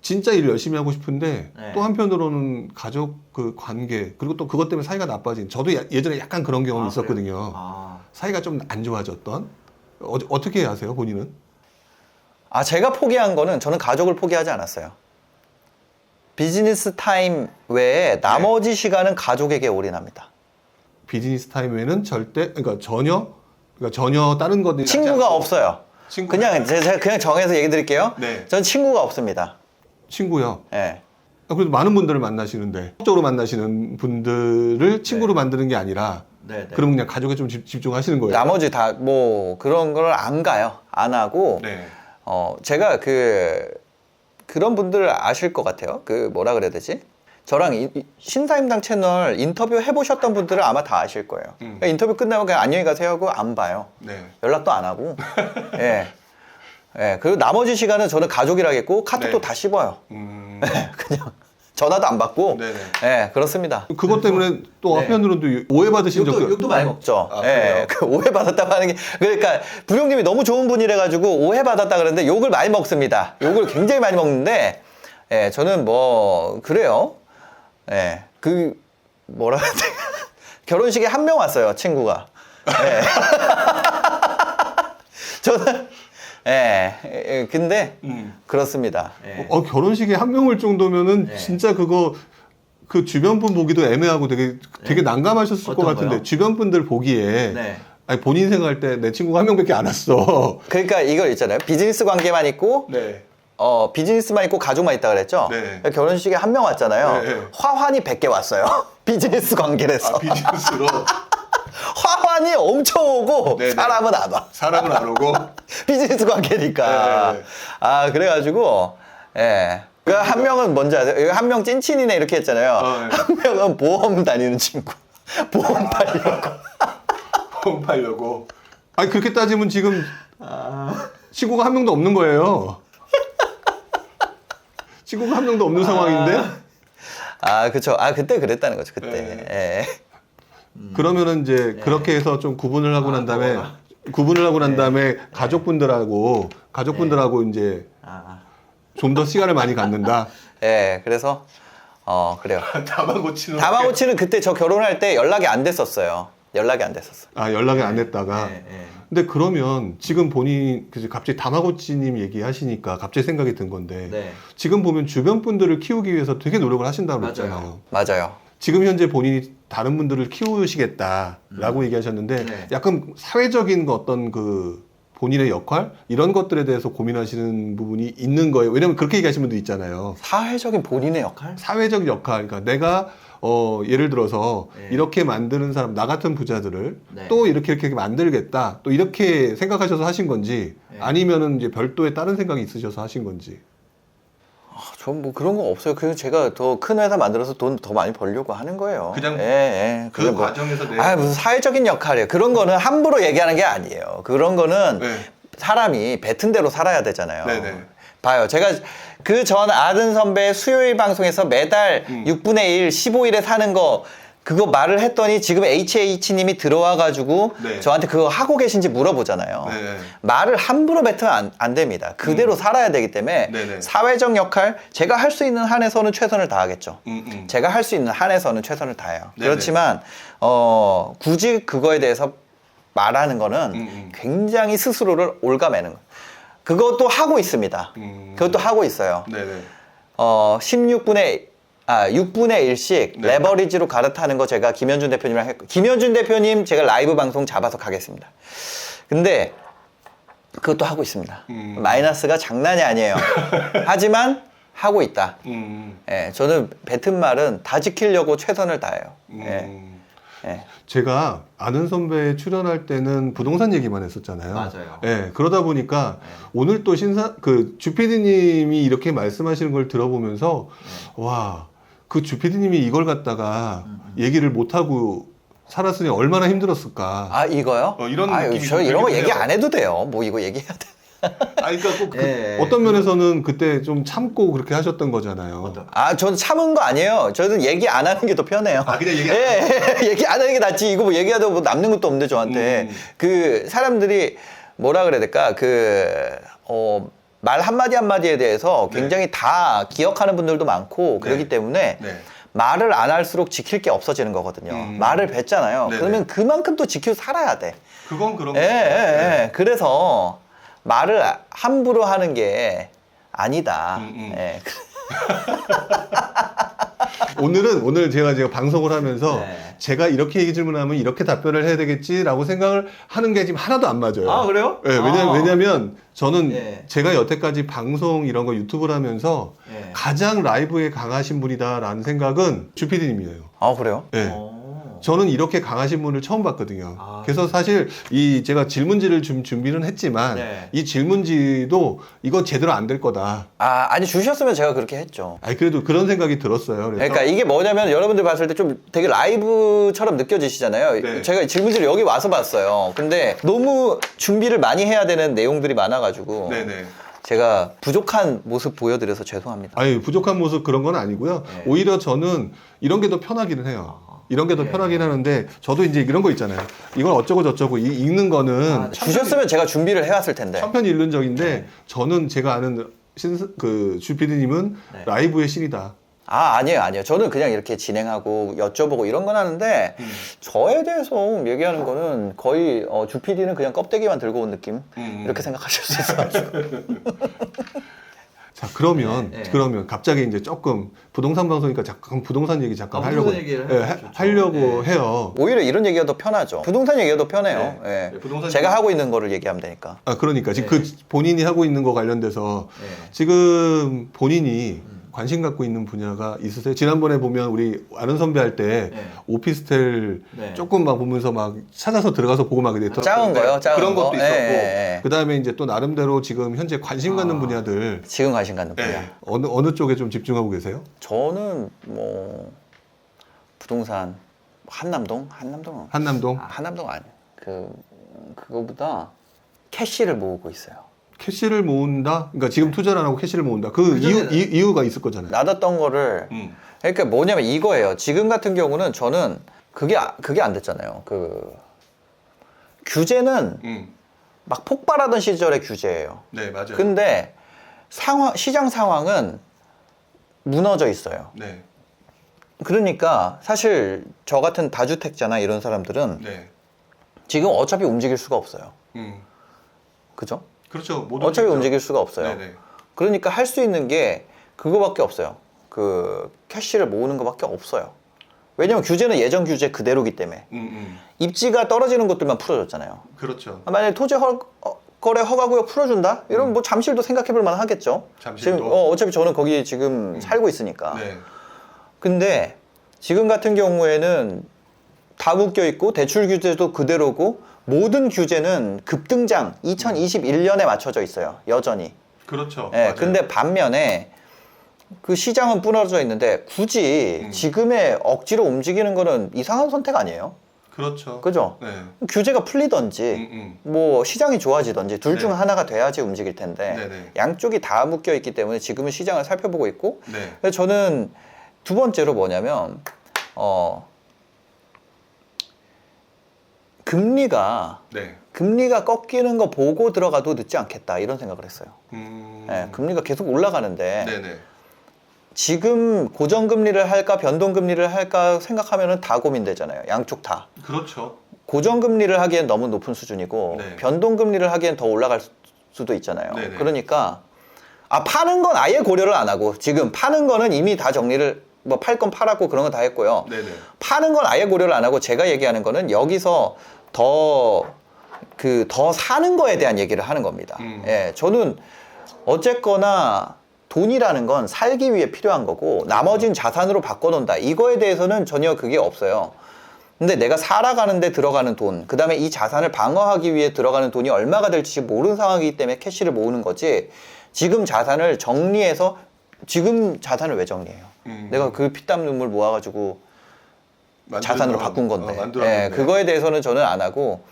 Speaker 1: 진짜 일을 열심히 하고 싶은데
Speaker 2: 네.
Speaker 1: 또 한편으로는 가족 그 관계 그리고 또 그것 때문에 사이가 나빠진 저도 예전에 약간 그런 경험이 있었거든요.
Speaker 2: 그래요? 아,
Speaker 1: 사이가 좀 안 좋아졌던 어떻게 하세요 본인은?
Speaker 3: 제가 포기한 거는 저는 가족을 포기하지 않았어요. 비즈니스 타임 외에 나머지 시간은 가족에게 올인합니다.
Speaker 1: 비즈니스 타임 외에는 그러니까 전혀 다른 것들이
Speaker 3: 친구가 없어요. 그냥 제가 그냥 정해서 얘기 드릴게요.
Speaker 1: 네.
Speaker 3: 전 친구가 없습니다.
Speaker 1: 친구요.
Speaker 3: 예.
Speaker 1: 그래도 많은 분들을 만나시는데 적극적으로 만나시는 분들을 친구로 만드는 게 아니라
Speaker 2: 네, 네.
Speaker 1: 그럼 그냥 가족에 좀 집중하시는 거예요?
Speaker 3: 나머지 다 뭐 그런 걸 안 가요. 안 하고
Speaker 1: 네.
Speaker 3: 제가 그런 분들 아실 것 같아요. 그 뭐라 그래야 되지? 저랑 신사임당 채널 인터뷰 해보셨던 분들은 아마 다 아실 거예요. 그러니까 인터뷰 끝나면 그냥 안녕히 가세요 하고 안 봐요.
Speaker 1: 네.
Speaker 3: 연락도 안 하고. 예. 예. 그리고 나머지 시간은 저는 가족이라 했고 카톡도
Speaker 1: 네.
Speaker 3: 다 씹어요. 그냥 전화도 안 받고.
Speaker 1: 네네.
Speaker 3: 예, 그렇습니다.
Speaker 1: 그것 때문에 또
Speaker 2: 네.
Speaker 1: 한편으로는 또 오해받으신 적도
Speaker 2: 욕도 많이 먹죠.
Speaker 3: 없죠.
Speaker 1: 아,
Speaker 3: 예,
Speaker 1: 그래요?
Speaker 3: 그 오해받았다고 하는 게, 그러니까, 부장님이 너무 좋은 분이래가지고 오해받았다 그랬는데 욕을 많이 먹습니다. 욕을 굉장히 많이 먹는데, 예, 저는 뭐, 그래요. 예, 뭐라 해야 돼. 결혼식에 한 명 왔어요, 친구가. 예. 저는, 근데, 그렇습니다.
Speaker 2: 예.
Speaker 1: 결혼식에 한 명을 정도면은
Speaker 2: 네.
Speaker 1: 진짜 그 주변 분 보기도 애매하고 되게 난감하셨을 것
Speaker 2: 어떤
Speaker 1: 같은데
Speaker 2: 거요?
Speaker 1: 주변 분들 보기에
Speaker 2: 네.
Speaker 1: 아니 본인 생각할 때 내 친구가 한 명밖에 안 왔어.
Speaker 3: 그러니까 이거 있잖아요. 비즈니스 관계만 있고,
Speaker 1: 네.
Speaker 3: 비즈니스만 있고 가족만 있다 그랬죠?
Speaker 1: 네.
Speaker 3: 결혼식에 한 명 왔잖아요.
Speaker 1: 네, 네.
Speaker 3: 화환이 100개 왔어요. 비즈니스 관계라서.
Speaker 1: 아, 비즈니스로
Speaker 3: 화환이 엄청 오고
Speaker 1: 네, 네.
Speaker 3: 사람은 안 와.
Speaker 1: 사람은 안 오고.
Speaker 3: 비즈니스 관계니까.
Speaker 1: 네, 네.
Speaker 3: 아, 그래가지고, 예. 그 한 명은 뭔지 아세요? 한 명 찐친이네 이렇게 했잖아요.
Speaker 1: 네.
Speaker 3: 한 명은 보험 다니는 친구. 보험 팔려고.
Speaker 1: 폰 팔려고. 아니 그렇게 따지면 지금 친구가 한 명도 없는 거예요. 친구가 한 명도 없는 상황인데.
Speaker 3: 아, 그쵸. 아, 그때 그랬다는 거죠, 그때.
Speaker 1: 네.
Speaker 3: 예.
Speaker 1: 그러면은 이제 그렇게 해서 좀 구분을 하고 난 다음에 가족분들하고 이제 좀 더 시간을 많이 갖는다.
Speaker 3: 예, 그래서, 그래요.
Speaker 1: 다마고치는
Speaker 3: 다마고치는 그때 저 결혼할 때 연락이 안 됐었어요. 연락이 안 됐었어.
Speaker 1: 아 연락이 안 됐다가.
Speaker 2: 네, 네.
Speaker 1: 근데 그러면 지금 본인 갑자기 다마고치님 얘기하시니까 갑자기 생각이 든 건데
Speaker 2: 네.
Speaker 1: 지금 보면 주변 분들을 키우기 위해서 되게 노력을 하신다고
Speaker 2: 맞아요.
Speaker 1: 그랬잖아요.
Speaker 3: 맞아요.
Speaker 1: 지금 현재 본인이 다른 분들을 키우시겠다라고 얘기하셨는데
Speaker 2: 네.
Speaker 1: 약간 사회적인 어떤 본인의 역할 이런 것들에 대해서 고민하시는 부분이 있는 거예요. 왜냐면 그렇게 얘기하시는 분도 있잖아요.
Speaker 3: 사회적인 본인의 역할?
Speaker 1: 사회적 역할, 그러니까 내가 예를 들어서
Speaker 2: 네.
Speaker 1: 이렇게 만드는 사람, 나 같은 부자들을
Speaker 2: 네.
Speaker 1: 또 이렇게 만들겠다, 또 이렇게 생각하셔서 하신 건지,
Speaker 2: 네.
Speaker 1: 아니면은 이제 별도의 다른 생각이 있으셔서 하신 건지.
Speaker 3: 전 뭐 그런 거 없어요. 그냥 제가 더 큰 회사 만들어서 돈 더 많이 벌려고 하는 거예요.
Speaker 1: 그냥
Speaker 3: 예. 그냥 뭐,
Speaker 1: 과정에서
Speaker 3: 무슨 사회적인 역할이에요. 그런 거는 함부로 얘기하는 게 아니에요. 그런 거는
Speaker 1: 네.
Speaker 3: 사람이 뱉은 대로 살아야 되잖아요.
Speaker 1: 네네.
Speaker 3: 봐요. 제가 그 전 아는 선배 수요일 방송에서 매달 6분의 1, 15일에 사는 거 그거 말을 했더니 지금 HH님이 들어와가지고
Speaker 1: 네.
Speaker 3: 저한테 그거 하고 계신지 물어보잖아요.
Speaker 1: 네.
Speaker 3: 말을 함부로 뱉으면 안 됩니다. 그대로 살아야 되기 때문에
Speaker 1: 네네.
Speaker 3: 사회적 역할 제가 할 수 있는 한에서는 최선을 다하겠죠. 제가 할 수 있는 한에서는 최선을 다해요.
Speaker 1: 네네.
Speaker 3: 그렇지만 굳이 그거에 대해서 말하는 거는 굉장히 스스로를 올가매는 거예요. 그것도 하고 있습니다. 그것도 하고 있어요.
Speaker 1: 네네.
Speaker 3: 6분의 1씩
Speaker 1: 네.
Speaker 3: 레버리지로 갈아타는 거 제가 김현준 대표님이랑 했고, 김현준 대표님 제가 라이브 방송 잡아서 가겠습니다. 근데 그것도 하고 있습니다. 마이너스가 장난이 아니에요. 하지만 하고 있다. 예, 저는 뱉은 말은 다 지키려고 최선을 다해요. 예.
Speaker 1: 제가 아는 선배 출연할 때는 부동산 얘기만 했었잖아요.
Speaker 2: 맞아요.
Speaker 1: 예, 그러다 보니까 오늘 또 주피디님이 이렇게 말씀하시는 걸 들어보면서 와, 그 주피디님이 이걸 갖다가 얘기를 못하고 살았으니 얼마나 힘들었을까.
Speaker 3: 아, 이거요?
Speaker 1: 이런 느낌이
Speaker 3: 저
Speaker 1: 좀
Speaker 3: 이런 거
Speaker 1: 들긴
Speaker 3: 얘기
Speaker 1: 해요.
Speaker 3: 안 해도 돼요. 뭐 이거 얘기해야 돼.
Speaker 1: 아니, 그러니까 꼭
Speaker 2: 예.
Speaker 1: 어떤 면에서는 그때 좀 참고 그렇게 하셨던 거잖아요.
Speaker 3: 저는 참은 거 아니에요. 저는 얘기 안 하는 게 더 편해요.
Speaker 1: 아, 그냥 얘기
Speaker 3: 얘기 안 하는 게 낫지. 이거 뭐 얘기하다 뭐 남는 것도 없는데 저한테. 그 사람들이 뭐라 그래야 될까? 말 한마디 한마디에 대해서 굉장히 다 기억하는 분들도 많고 그렇기 때문에
Speaker 1: 네.
Speaker 3: 말을 안 할수록 지킬 게 없어지는 거거든요. 말을 뱉잖아요.
Speaker 1: 네네.
Speaker 3: 그러면 그만큼 또 지키고 살아야 돼.
Speaker 1: 그건 그런
Speaker 3: 예. 그래서 말을 함부로 하는 게 아니다. 예.
Speaker 1: 오늘 제가 방송을 하면서
Speaker 2: 네.
Speaker 1: 제가 이렇게 얘기 질문하면 이렇게 답변을 해야 되겠지라고 생각을 하는 게 지금 하나도 안 맞아요.
Speaker 2: 아, 그래요?
Speaker 1: 네,
Speaker 2: 아.
Speaker 1: 왜냐면 저는
Speaker 2: 네.
Speaker 1: 제가 여태까지 방송 이런 거 유튜브를 하면서
Speaker 2: 네.
Speaker 1: 가장 라이브에 강하신 분이다라는 생각은 주피디님이에요.
Speaker 3: 아, 그래요?
Speaker 1: 네.
Speaker 2: 어.
Speaker 1: 저는 이렇게 강하신 분을 처음 봤거든요.
Speaker 2: 아,
Speaker 1: 그래서 사실 이 제가 질문지를 좀 준비는 했지만
Speaker 2: 네.
Speaker 1: 이 질문지도 이거 제대로 안 될 거다.
Speaker 3: 아니 주셨으면 제가 그렇게 했죠.
Speaker 1: 아니 그래도 그런 생각이 들었어요. 그래서
Speaker 3: 그러니까 이게 뭐냐면 여러분들 봤을 때 좀 되게 라이브처럼 느껴지시잖아요.
Speaker 1: 네.
Speaker 3: 제가 질문지를 여기 와서 봤어요. 근데 너무 준비를 많이 해야 되는 내용들이 많아가지고
Speaker 1: 네네.
Speaker 3: 제가 부족한 모습 보여드려서 죄송합니다.
Speaker 1: 아니 부족한 모습 그런 건 아니고요.
Speaker 2: 네.
Speaker 1: 오히려 저는 이런 게 더 편하기는 해요. 이런 게 더 편하긴 하는데 저도 이제 이런 거 있잖아요. 이건 어쩌고 저쩌고 읽는 거는
Speaker 3: 주셨으면 제가 준비를 해왔을 텐데.
Speaker 1: 천편이 읽는 적인데 저는 제가 아는 주피디님은
Speaker 2: 네.
Speaker 1: 라이브의 신이다.
Speaker 3: 아니에요. 저는 그냥 이렇게 진행하고 여쭤보고 이런 건 하는데 저에 대해서 얘기하는 거는 거의 주PD는 그냥 껍데기만 들고 온 느낌 이렇게 생각하실 수 있어요.
Speaker 1: 자 그러면
Speaker 2: 네, 네.
Speaker 1: 그러면 갑자기 이제 조금 부동산 방송이니까 잠깐 부동산 얘기 잠깐 하려고
Speaker 2: 부동산 얘기를 하면 좋죠.
Speaker 1: 하려고
Speaker 2: 네.
Speaker 1: 해요.
Speaker 3: 오히려 이런 얘기가 더 편하죠. 부동산 얘기가 더 편해요.
Speaker 1: 네.
Speaker 3: 예.
Speaker 1: 부동산
Speaker 3: 제가
Speaker 1: 얘기-
Speaker 3: 하고 있는 거를 얘기하면 되니까.
Speaker 1: 그러니까 지금
Speaker 2: 네.
Speaker 1: 그 본인이 하고 있는 거 관련돼서
Speaker 2: 네.
Speaker 1: 지금 본인이 관심 갖고 있는 분야가 있으세요? 지난번에 보면 우리 아는 선배 할 때
Speaker 2: 네.
Speaker 1: 오피스텔
Speaker 2: 네.
Speaker 1: 조금 막 보면서 막 찾아서 들어가서 보고 막 이랬던
Speaker 3: 작은 거요? 작은
Speaker 1: 그런
Speaker 3: 거?
Speaker 1: 것도 있었고
Speaker 3: 예.
Speaker 1: 그 다음에 이제 또 나름대로 지금 현재 관심 갖는 분야들
Speaker 3: 지금 관심 갖는 분야.
Speaker 1: 어느 쪽에 좀 집중하고 계세요?
Speaker 3: 저는 뭐 부동산 한남동
Speaker 1: 한남동
Speaker 3: 한남동 아니 그거보다 캐시를 모으고 있어요.
Speaker 1: 캐시를 모은다. 그러니까 지금 투자를 안 하고 캐시를 모은다. 그
Speaker 2: 그전에는-
Speaker 1: 이유가 있을 거잖아요.
Speaker 3: 놔뒀던 거를 그러니까 뭐냐면 이거예요. 지금 같은 경우는 저는 그게 안 됐잖아요. 그 규제는 막 폭발하던 시절의 규제예요.
Speaker 1: 네 맞아요.
Speaker 3: 근데 시장 상황은 무너져 있어요.
Speaker 1: 네.
Speaker 3: 그러니까 사실 저 같은 다주택자나 이런 사람들은
Speaker 1: 네.
Speaker 3: 지금 어차피 움직일 수가 없어요. 그죠?
Speaker 1: 그렇죠. 못
Speaker 3: 어차피
Speaker 1: 움직이죠.
Speaker 3: 움직일 수가 없어요.
Speaker 1: 네네.
Speaker 3: 그러니까 할 수 있는 게 그거밖에 없어요. 그 캐시를 모으는 것밖에 없어요. 왜냐면 규제는 예전 규제 그대로기 때문에 입지가 떨어지는 것들만 풀어줬잖아요.
Speaker 1: 그렇죠.
Speaker 3: 만약에 토지 거래 허가구역 풀어준다? 이러면 뭐 잠실도 생각해볼 만 하겠죠.
Speaker 1: 잠실도?
Speaker 3: 지금 어차피 저는 거기 지금 살고 있으니까.
Speaker 1: 네.
Speaker 3: 근데 지금 같은 경우에는 다 묶여 있고 대출 규제도 그대로고 모든 규제는 급등장 2021년에 맞춰져 있어요. 여전히.
Speaker 1: 그렇죠.
Speaker 3: 예,
Speaker 1: 맞아요.
Speaker 3: 근데 반면에 그 시장은 부러져 있는데 굳이 지금의 억지로 움직이는 거는 이상한 선택 아니에요?
Speaker 1: 그렇죠.
Speaker 3: 그죠?
Speaker 1: 네.
Speaker 3: 규제가 풀리던지 뭐 시장이 좋아지던지 둘 중
Speaker 1: 네.
Speaker 3: 하나가 돼야지 움직일 텐데
Speaker 1: 네네.
Speaker 3: 양쪽이 다 묶여 있기 때문에 지금은 시장을 살펴보고 있고
Speaker 1: 네.
Speaker 3: 근데 저는 두 번째로 뭐냐면
Speaker 1: 네.
Speaker 3: 금리가 꺾이는 거 보고 들어가도 늦지 않겠다 이런 생각을 했어요. 예, 금리가 계속 올라가는데
Speaker 1: 네네.
Speaker 3: 지금 고정금리를 할까 변동금리를 할까 생각하면은 다 고민되잖아요. 양쪽 다.
Speaker 1: 그렇죠.
Speaker 3: 고정금리를 하기엔 너무 높은 수준이고
Speaker 1: 네.
Speaker 3: 변동금리를 하기엔 더 올라갈 수도 있잖아요.
Speaker 1: 네네.
Speaker 3: 그러니까 파는 건 아예 고려를 안 하고 지금 파는 거는 이미 다 정리를 뭐 팔 건 팔았고 그런 거 다 했고요.
Speaker 1: 네네.
Speaker 3: 파는 건 아예 고려를 안 하고 제가 얘기하는 거는 여기서 더 사는 거에 대한 얘기를 하는 겁니다. 예, 저는 어쨌거나 돈이라는 건 살기 위해 필요한 거고 나머진 자산으로 바꿔놓는다. 이거에 대해서는 전혀 그게 없어요. 근데 내가 살아가는데 들어가는 돈, 그 다음에 이 자산을 방어하기 위해 들어가는 돈이 얼마가 될지 모르는 상황이기 때문에 캐시를 모으는 거지 지금 자산을 정리해서 지금 자산을 왜 정리해요? 내가 그 피땀 눈물 모아가지고 자산으로 바꾼 건데 예, 그거에 대해서는 저는 안 하고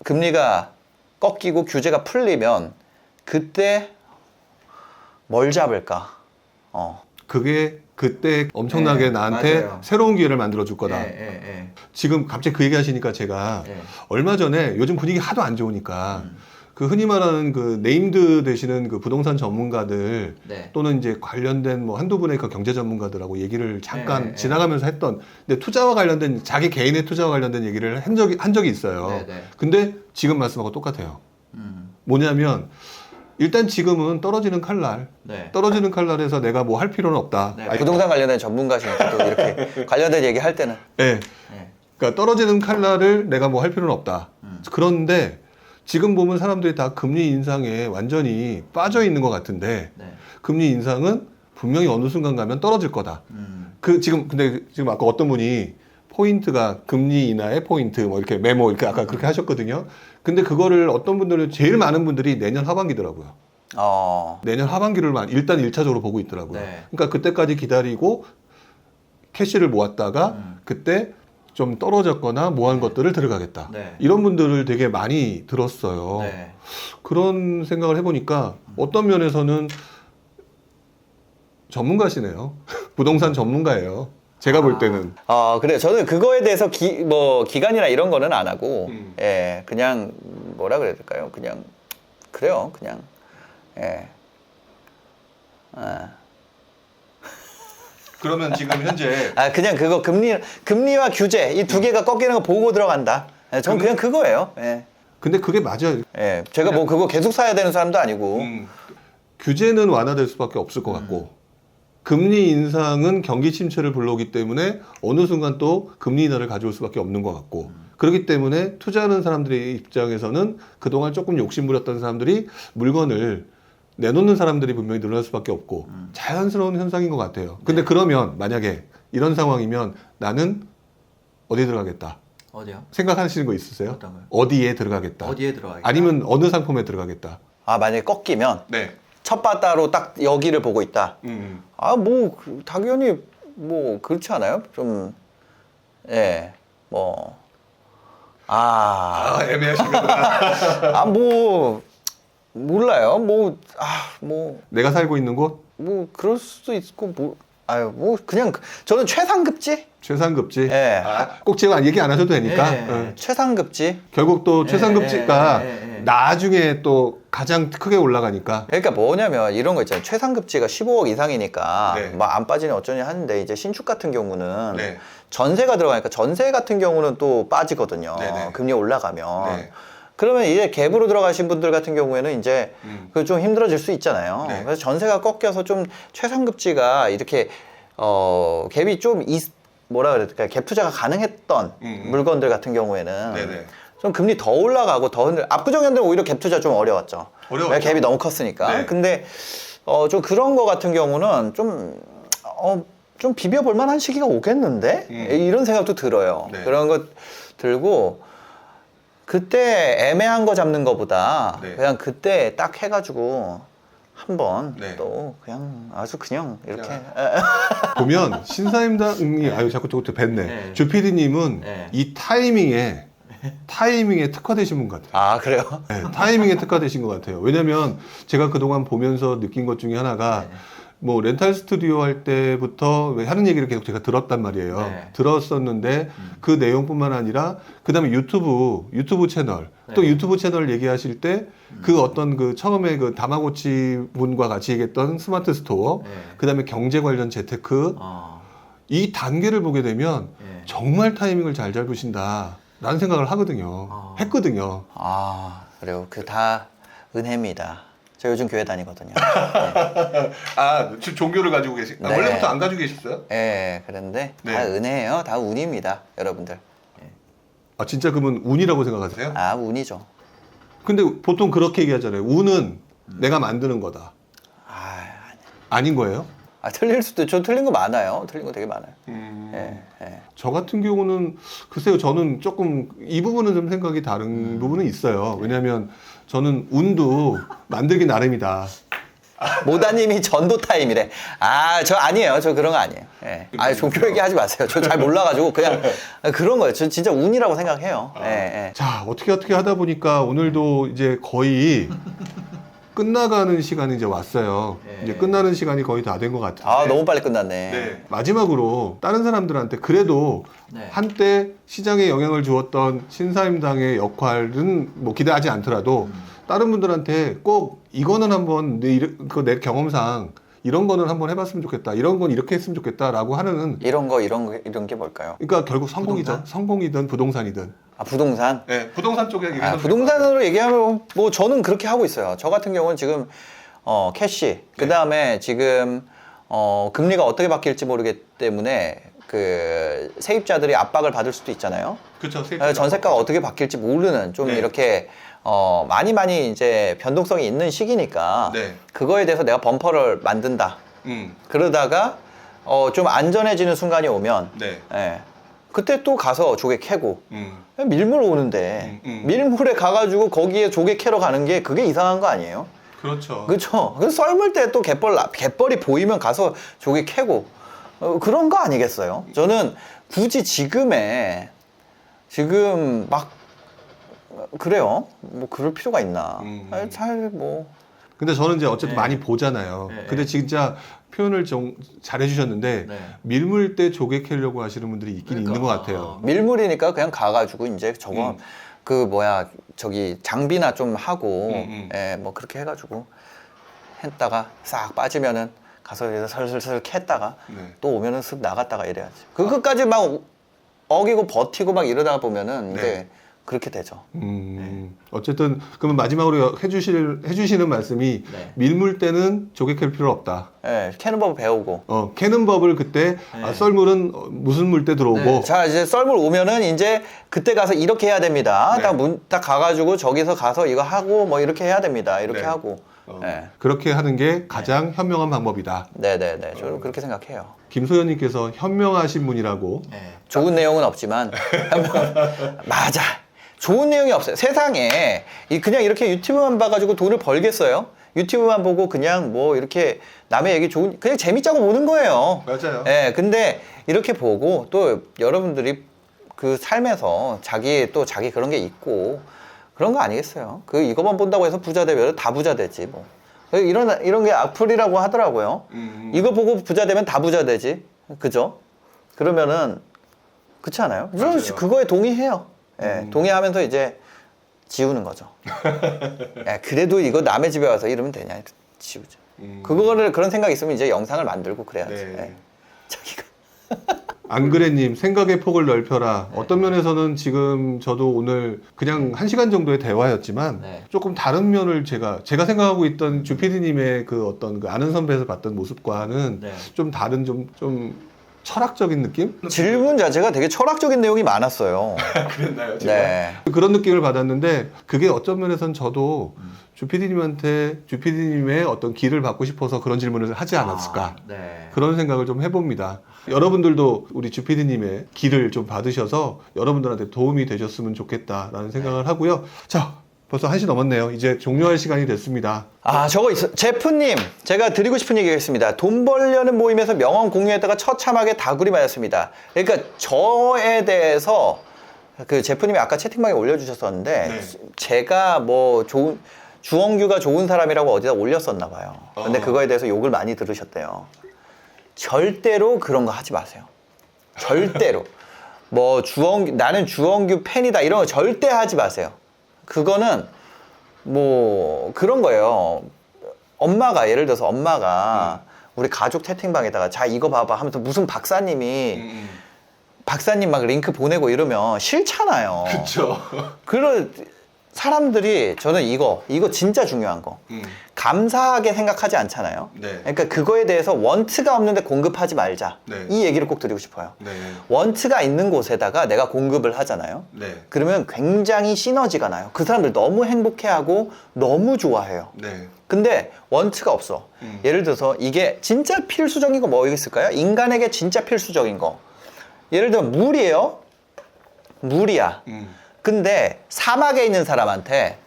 Speaker 3: 금리가 꺾이고 규제가 풀리면 그때 뭘 잡을까?
Speaker 1: 그게 그때 엄청나게
Speaker 2: 네,
Speaker 1: 나한테
Speaker 2: 맞아요.
Speaker 1: 새로운 기회를 만들어 줄 거다.
Speaker 2: 예.
Speaker 1: 지금 갑자기 그 얘기 하시니까 제가
Speaker 2: 네.
Speaker 1: 얼마 전에 요즘 분위기 하도 안 좋으니까 그 흔히 말하는 그 네임드 되시는 그 부동산 전문가들
Speaker 2: 네.
Speaker 1: 또는 이제 관련된 뭐 한두 분의 그 경제 전문가들하고 얘기를 잠깐
Speaker 2: 네.
Speaker 1: 지나가면서 했던 근데 투자와 관련된 자기 개인의 투자와 관련된 얘기를 한 적이 있어요.
Speaker 2: 네.
Speaker 1: 근데 지금 말씀하고 똑같아요. 뭐냐면 일단 지금은 떨어지는 칼날
Speaker 2: 네.
Speaker 1: 떨어지는 칼날에서 내가 뭐 할 필요는 없다.
Speaker 2: 네.
Speaker 1: 아니,
Speaker 3: 부동산 관련된 전문가시니까 또 이렇게 관련된 얘기 할 때는
Speaker 1: 네.
Speaker 2: 네.
Speaker 1: 그러니까 떨어지는 칼날을 내가 뭐 할 필요는 없다. 그런데 지금 보면 사람들이 다 금리 인상에 완전히 빠져 있는 것 같은데
Speaker 2: 네.
Speaker 1: 금리 인상은 분명히 어느 순간 가면 떨어질 거다. 근데 지금 아까 어떤 분이 포인트가 금리 인하의 포인트 뭐 이렇게 메모 이렇게 아까 그렇게 하셨거든요. 근데 그거를 어떤 분들은 제일 많은 분들이 내년 하반기더라고요. 내년 하반기를 일단 1차적으로 보고 있더라고요.
Speaker 2: 네.
Speaker 1: 그러니까 그때까지 기다리고 캐시를 모았다가 그때 좀 떨어졌거나 모한 것들을 들어가겠다.
Speaker 2: 네.
Speaker 1: 이런 분들을 되게 많이 들었어요.
Speaker 2: 네.
Speaker 1: 그런 생각을 해보니까 어떤 면에서는 전문가시네요. 부동산 전문가예요. 제가 볼 때는.
Speaker 3: 그래요. 저는 그거에 대해서 기간이나 이런 거는 안 하고, 예, 그냥, 뭐라 그래야 될까요? 그냥, 그래요. 그냥, 예.
Speaker 1: 그러면 지금 현재
Speaker 3: 그냥 그거 금리와 규제, 이 두 개가 꺾이는 거 보고 들어간다. 예, 전 그냥 그거예요. 예.
Speaker 1: 근데 그게 맞아요.
Speaker 3: 예. 제가 뭐 그거 계속 사야 되는 사람도 아니고.
Speaker 1: 규제는 완화될 수밖에 없을 것 같고 금리 인상은 경기 침체를 불러오기 때문에 어느 순간 또 금리 인하를 가져올 수밖에 없는 것 같고 그렇기 때문에 투자하는 사람들의 입장에서는 그동안 조금 욕심부렸던 사람들이 물건을 내놓는 사람들이 분명히 늘어날 수밖에 없고 자연스러운 현상인 것 같아요. 근데 그러면 만약에 이런 상황이면 나는 어디에 들어가겠다.
Speaker 2: 어디요?
Speaker 1: 생각하시는 거 있으세요?
Speaker 2: 어떤 거요?
Speaker 1: 어디에 들어가겠다.
Speaker 2: 어디에 들어가겠다?
Speaker 1: 아니면 어느 상품에 들어가겠다.
Speaker 3: 만약에 꺾이면
Speaker 1: 네.
Speaker 3: 첫 바다로 딱 여기를 보고 있다. 당연히 그렇지 않아요? 좀, 예,
Speaker 1: 애매하시구나.
Speaker 3: 몰라요.
Speaker 1: 내가 살고 있는 곳?
Speaker 3: 그럴 수도 있고, 그냥, 저는 최상급지?
Speaker 1: 최상급지?
Speaker 3: 예.
Speaker 1: 꼭 제가 얘기 안 하셔도 되니까.
Speaker 2: 예.
Speaker 1: 응.
Speaker 3: 최상급지?
Speaker 1: 결국 또 최상급지가
Speaker 2: 예.
Speaker 1: 나중에 또 가장 크게 올라가니까.
Speaker 3: 그러니까 뭐냐면 이런 거 있잖아요. 최상급지가 15억 이상이니까
Speaker 1: 네.
Speaker 3: 안 빠지니 어쩌니 하는데 이제 신축 같은 경우는
Speaker 1: 네.
Speaker 3: 전세가 들어가니까 전세 같은 경우는 또 빠지거든요.
Speaker 1: 네네.
Speaker 3: 금리 올라가면.
Speaker 1: 네.
Speaker 3: 그러면 이제 갭으로 들어가신 분들 같은 경우에는 이제 그 좀 힘들어질 수 있잖아요.
Speaker 1: 네.
Speaker 3: 그래서 전세가 꺾여서 좀 최상급지가 이렇게 갭이 좀 뭐라 그래야 될까, 갭 투자가 가능했던 물건들 같은 경우에는
Speaker 1: 네네.
Speaker 3: 좀 금리 더 올라가고 압구정현대는 오히려 갭 투자 좀 어려웠죠.
Speaker 1: 어려웠죠.
Speaker 3: 왜 갭이 너무 컸으니까.
Speaker 1: 네.
Speaker 3: 근데 좀 그런 거 같은 경우는 좀 비벼볼 만한 시기가 오겠는데? 이런 생각도 들어요.
Speaker 1: 네.
Speaker 3: 그런 거 들고 그때 애매한 거 잡는 거보다
Speaker 1: 네.
Speaker 3: 그냥 그때 딱 해가지고 한번
Speaker 1: 네.
Speaker 3: 또 그냥 아주 그냥 이렇게
Speaker 1: 보면 신사임당이 자꾸 저것도 뵀네.
Speaker 2: 네.
Speaker 1: 주피디님은
Speaker 2: 네.
Speaker 1: 이 타이밍에 특화되신 분 같아요.
Speaker 3: 그래요?
Speaker 1: 네, 타이밍에 특화되신 것 같아요. 왜냐면 제가 그동안 보면서 느낀 것 중에 하나가 뭐 렌탈 스튜디오 할 때부터 왜 하는 얘기를 계속 제가 들었단 말이에요.
Speaker 2: 네.
Speaker 1: 들었었는데 그 내용뿐만 아니라 그다음에 유튜브 채널 또
Speaker 2: 네.
Speaker 1: 유튜브 채널 얘기하실 때 그 어떤 그 처음에 그 다마고치 분과 같이 얘기했던 스마트 스토어
Speaker 2: 네.
Speaker 1: 그다음에 경제 관련 재테크 이 단계를 보게 되면
Speaker 2: 네.
Speaker 1: 정말 타이밍을 잘 잡으신다라는 생각을 하거든요. 했거든요.
Speaker 3: 그래요. 그 다 은혜입니다. 저 요즘 교회 다니거든요.
Speaker 1: 종교를 가지고
Speaker 3: 네.
Speaker 1: 원래부터 안 가지고 계셨어요?
Speaker 3: 예, 그런데
Speaker 1: 네.
Speaker 3: 다 은혜예요. 다 운입니다, 여러분들.
Speaker 1: 진짜 그러면 운이라고 생각하세요?
Speaker 3: 운이죠.
Speaker 1: 근데 보통 그렇게 얘기하잖아요. 운은 내가 만드는 거다. 아닌 거예요?
Speaker 3: 틀릴 수도, 저 틀린 거 많아요. 틀린 거 되게 많아요.
Speaker 1: 저 같은 경우는 글쎄요, 저는 조금 이 부분은 좀 생각이 다른 부분은 있어요. 왜냐하면 저는 운도 만들기 나름이다.
Speaker 3: 모다님이 전도 타임이래. 저 아니에요. 저 그런 거 아니에요. 예. 종교 얘기하지 마세요. 저 잘 몰라가지고 그냥 그런 거예요. 저 진짜 운이라고 생각해요. 예.
Speaker 1: 자, 어떻게 하다 보니까 오늘도 이제 거의 끝나가는 시간이 이제 왔어요. 이제 끝나는 시간이 거의 다 된 것 같은데.
Speaker 3: 너무 빨리 끝났네.
Speaker 1: 네. 마지막으로 다른 사람들한테 그래도
Speaker 2: 네.
Speaker 1: 한때 시장에 영향을 주었던 신사임당의 역할은 뭐 기대하지 않더라도 다른 분들한테 꼭 이거는 한번 내 경험상 이런 거는 한번 해봤으면 좋겠다. 이런 건 이렇게 했으면 좋겠다라고 하는
Speaker 3: 이런 게 뭘까요?
Speaker 1: 그러니까 결국 성공이든 부동산이든.
Speaker 3: 부동산?
Speaker 1: 네, 부동산 쪽에 얘기하면
Speaker 3: 부동산으로 얘기하면 뭐 저는 그렇게 하고 있어요. 저 같은 경우는 지금 캐시, 그 다음에 지금 금리가 어떻게 바뀔지 모르기 때문에 그 세입자들이 압박을 받을 수도 있잖아요.
Speaker 1: 그렇죠.
Speaker 3: 전세가가 어떻게 바뀔지 모르는 좀
Speaker 1: 네.
Speaker 3: 이렇게 많이 이제 변동성이 있는 시기니까
Speaker 1: 네.
Speaker 3: 그거에 대해서 내가 범퍼를 만든다. 그러다가 좀 안전해지는 순간이 오면
Speaker 1: 네.
Speaker 3: 예, 그때 또 가서 조개 캐고 밀물 오는데 밀물에 가가지고 거기에 조개 캐러 가는 게 그게 이상한 거 아니에요?
Speaker 1: 그렇죠.
Speaker 3: 그렇죠. 그래서 썰물 때 또 갯벌이 보이면 가서 조개 캐고 그런 거 아니겠어요? 저는 굳이 지금 막 그래요. 뭐 그럴 필요가 있나? 잘 뭐.
Speaker 1: 근데 저는 이제 어쨌든 많이 보잖아요.
Speaker 2: 네,
Speaker 1: 근데 진짜 표현을 좀 잘 해주셨는데
Speaker 2: 네.
Speaker 1: 밀물 때 조개 캐려고 하시는 분들이 있긴
Speaker 2: 그러니까.
Speaker 1: 있는 것 같아요.
Speaker 3: 밀물이니까 그냥 가가지고 이제 저거 그 뭐야 저기 장비나 좀 하고 예, 뭐 그렇게 해가지고 했다가 싹 빠지면은 가서 여기서 슬슬슬 캤다가
Speaker 1: 네.
Speaker 3: 또 오면은 쓱 나갔다가 이래야지. 그 끝까지 막 어기고 버티고 막 이러다 보면은 이제
Speaker 1: 네.
Speaker 3: 그렇게 되죠.
Speaker 1: 어쨌든 그러면 마지막으로 해주시는 말씀이
Speaker 2: 네.
Speaker 1: 밀물 때는 조개 캘 필요 없다.
Speaker 3: 예, 캐는 법 배우고.
Speaker 1: 캐는 법을 그때 썰물은 무슨 물 때 들어오고
Speaker 2: 네.
Speaker 3: 자 이제 썰물 오면은 이제 그때 가서 이렇게 해야 됩니다.
Speaker 1: 네.
Speaker 3: 딱 가가지고 저기서 가서 이거 하고 뭐 이렇게 해야 됩니다. 이렇게
Speaker 1: 네.
Speaker 3: 하고. 예.
Speaker 1: 그렇게 하는 게 가장 현명한 방법이다.
Speaker 3: 네네네. 저는 그렇게 생각해요.
Speaker 1: 김소연님께서 현명하신 분이라고.
Speaker 2: 네.
Speaker 3: 좋은 내용은 없지만 맞아. 좋은 내용이 없어요. 세상에 그냥 이렇게 유튜브만 봐가지고 돈을 벌겠어요? 유튜브만 보고 그냥 뭐 이렇게 남의 얘기 그냥 재밌자고 보는 거예요.
Speaker 1: 맞아요.
Speaker 3: 예, 근데 이렇게 보고 또 여러분들이 그 삶에서 자기 그런 게 있고 그런 거 아니겠어요? 이거만 본다고 해서 부자 되면 다 부자 되지 뭐. 이런 게 악플이라고 하더라고요. 이거 보고 부자 되면 다 부자 되지. 그죠? 그러면은 그렇지 않아요? 저는
Speaker 1: 맞아요.
Speaker 3: 그거에 동의해요. 예, 동의하면서 이제 지우는 거죠. 예, 그래도 이거 남의 집에 와서 이러면 되냐? 지우죠. 그런 생각이 있으면 이제 영상을 만들고 그래야지.
Speaker 1: 네.
Speaker 3: 예. 자기가.
Speaker 1: 안그래님 생각의 폭을 넓혀라. 어떤 면에서는 지금 저도 오늘 그냥 1시간 정도의 대화였지만
Speaker 2: 네.
Speaker 1: 조금 다른 면을 제가 생각하고 있던 주피디님의 그 어떤 그 아는 선배에서 봤던 모습과는
Speaker 2: 네.
Speaker 1: 좀 다른 좀 철학적인 느낌?
Speaker 3: 질문 자체가 되게 철학적인 내용이 많았어요.
Speaker 1: 그랬나요?
Speaker 3: 네.
Speaker 1: 그런 느낌을 받았는데 그게 어떤 면에서는 저도 주피디님의 어떤 길을 받고 싶어서 그런 질문을 하지 않았을까.
Speaker 2: 네.
Speaker 1: 그런 생각을 좀 해봅니다. 여러분들도 우리 주피디님의 길을 좀 받으셔서 여러분들한테 도움이 되셨으면 좋겠다라는 생각을 하고요. 자, 벌써 1시 넘었네요. 이제 종료할 시간이 됐습니다.
Speaker 3: 저거 있어. 제프님, 제가 드리고 싶은 얘기가 있습니다. 돈 벌려는 모임에서 명언 공유했다가 처참하게 다구리 맞았습니다. 그러니까 저에 대해서 그 제프님이 아까 채팅방에 올려주셨었는데
Speaker 1: 네.
Speaker 3: 제가 뭐 주원규가 좋은 사람이라고 어디다 올렸었나 봐요. 근데 그거에 대해서 욕을 많이 들으셨대요. 절대로 그런 거 하지 마세요. 절대로. 뭐 나는 주원규 팬이다 이런 거 절대 하지 마세요. 그거는 뭐 그런 거예요. 예를 들어서 엄마가 우리 가족 채팅방에다가 자 이거 봐봐 하면서 무슨 박사님 막 링크 보내고 이러면 싫잖아요.
Speaker 1: 그렇죠.
Speaker 3: 그런 사람들이 저는 이거 진짜 중요한 거 감사하게 생각하지 않잖아요.
Speaker 1: 네.
Speaker 3: 그러니까 그거에 대해서 원트가 없는데 공급하지 말자.
Speaker 1: 네.
Speaker 3: 이 얘기를 꼭 드리고 싶어요.
Speaker 1: 네.
Speaker 3: 원트가 있는 곳에다가 내가 공급을 하잖아요.
Speaker 1: 네.
Speaker 3: 그러면 굉장히 시너지가 나요. 그 사람들 너무 행복해하고 너무 좋아해요.
Speaker 1: 네.
Speaker 3: 근데 원트가 없어. 예를 들어서 이게 진짜 필수적인 거 뭐 있을까요? 인간에게 진짜 필수적인 거. 예를 들면 물이에요. 물이야. 근데 사막에 있는 사람한테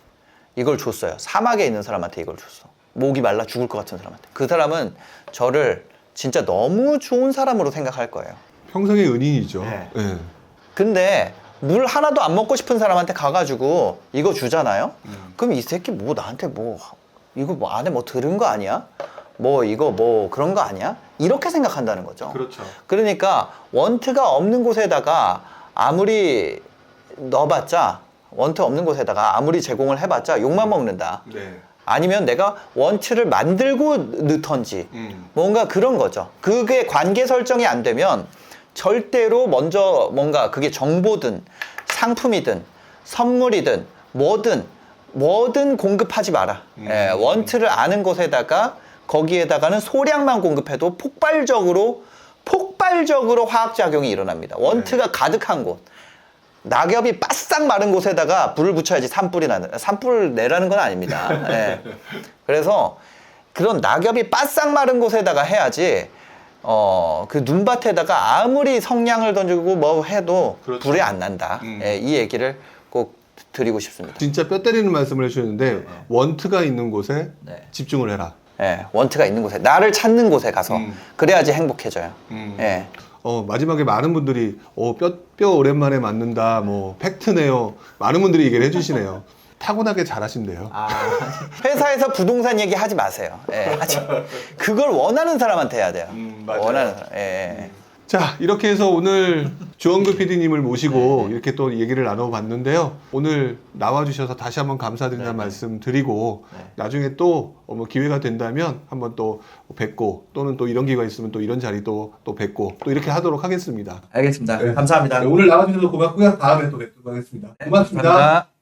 Speaker 3: 이걸 줬어요. 사막에 있는 사람한테 이걸 줬어. 목이 말라 죽을 것 같은 사람한테. 그 사람은 저를 진짜 너무 좋은 사람으로 생각할 거예요.
Speaker 1: 평생의 은인이죠.
Speaker 3: 네.
Speaker 1: 네.
Speaker 3: 근데 물 하나도 안 먹고 싶은 사람한테 가가지고 이거 주잖아요? 그럼 이 새끼 뭐 나한테 뭐 이거 뭐 안에 뭐 들은 거 아니야? 뭐 이거 뭐 그런 거 아니야? 이렇게 생각한다는 거죠.
Speaker 1: 그렇죠.
Speaker 3: 그러니까 원트가 없는 곳에다가 아무리 넣어봤자 원트 없는 곳에다가 아무리 제공을 해봤자 욕만 먹는다.
Speaker 1: 네.
Speaker 3: 아니면 내가 원트를 만들고 넣던지 뭔가 그런 거죠. 그게 관계 설정이 안 되면 절대로 먼저 뭔가 그게 정보든 상품이든 선물이든 뭐든 공급하지 마라. 예, 원트를 아는 곳에다가 거기에다가는 소량만 공급해도 폭발적으로 화학작용이 일어납니다. 원트가 가득한 곳. 낙엽이 바싹 마른 곳에다가 불을 붙여야지 산불 내라는 건 아닙니다. 예. 그래서 그런 낙엽이 바싹 마른 곳에다가 해야지 그 눈밭에다가 아무리 성냥을 던지고 뭐 해도
Speaker 1: 그렇죠.
Speaker 3: 불이 안 난다. 예, 이 얘기를 꼭 드리고 싶습니다.
Speaker 1: 진짜 뼈 때리는 말씀을 해주셨는데 원트가 있는 곳에
Speaker 2: 네.
Speaker 1: 집중을 해라.
Speaker 3: 예, 원트가 있는 곳에 나를 찾는 곳에 가서 그래야지 행복해져요. 예.
Speaker 1: 마지막에 많은 분들이 뼈 오랜만에 맞는다, 뭐 팩트네요. 많은 분들이 얘기를 해주시네요. 타고나게 잘하신대요.
Speaker 2: 아,
Speaker 3: 회사에서 부동산 얘기 하지 마세요. 예, 그걸 원하는 사람한테 해야 돼요.
Speaker 1: 맞아요.
Speaker 3: 원하는 사람. 예.
Speaker 1: 자, 이렇게 해서 오늘 조원구 PD님을 모시고 이렇게 또 얘기를 나눠봤는데요. 오늘 나와주셔서 다시 한번 감사드린다는 말씀 드리고 나중에 또 뭐 기회가 된다면 한번 또 뵙고 또는 또 이런 기회가 있으면 또 이런 자리도 또 뵙고 또 이렇게 하도록 하겠습니다.
Speaker 2: 알겠습니다.
Speaker 1: 네.
Speaker 2: 감사합니다.
Speaker 1: 오늘 나와주셔서 고맙고요. 다음에 또 뵙도록 하겠습니다. 고맙습니다.
Speaker 2: 감사합니다.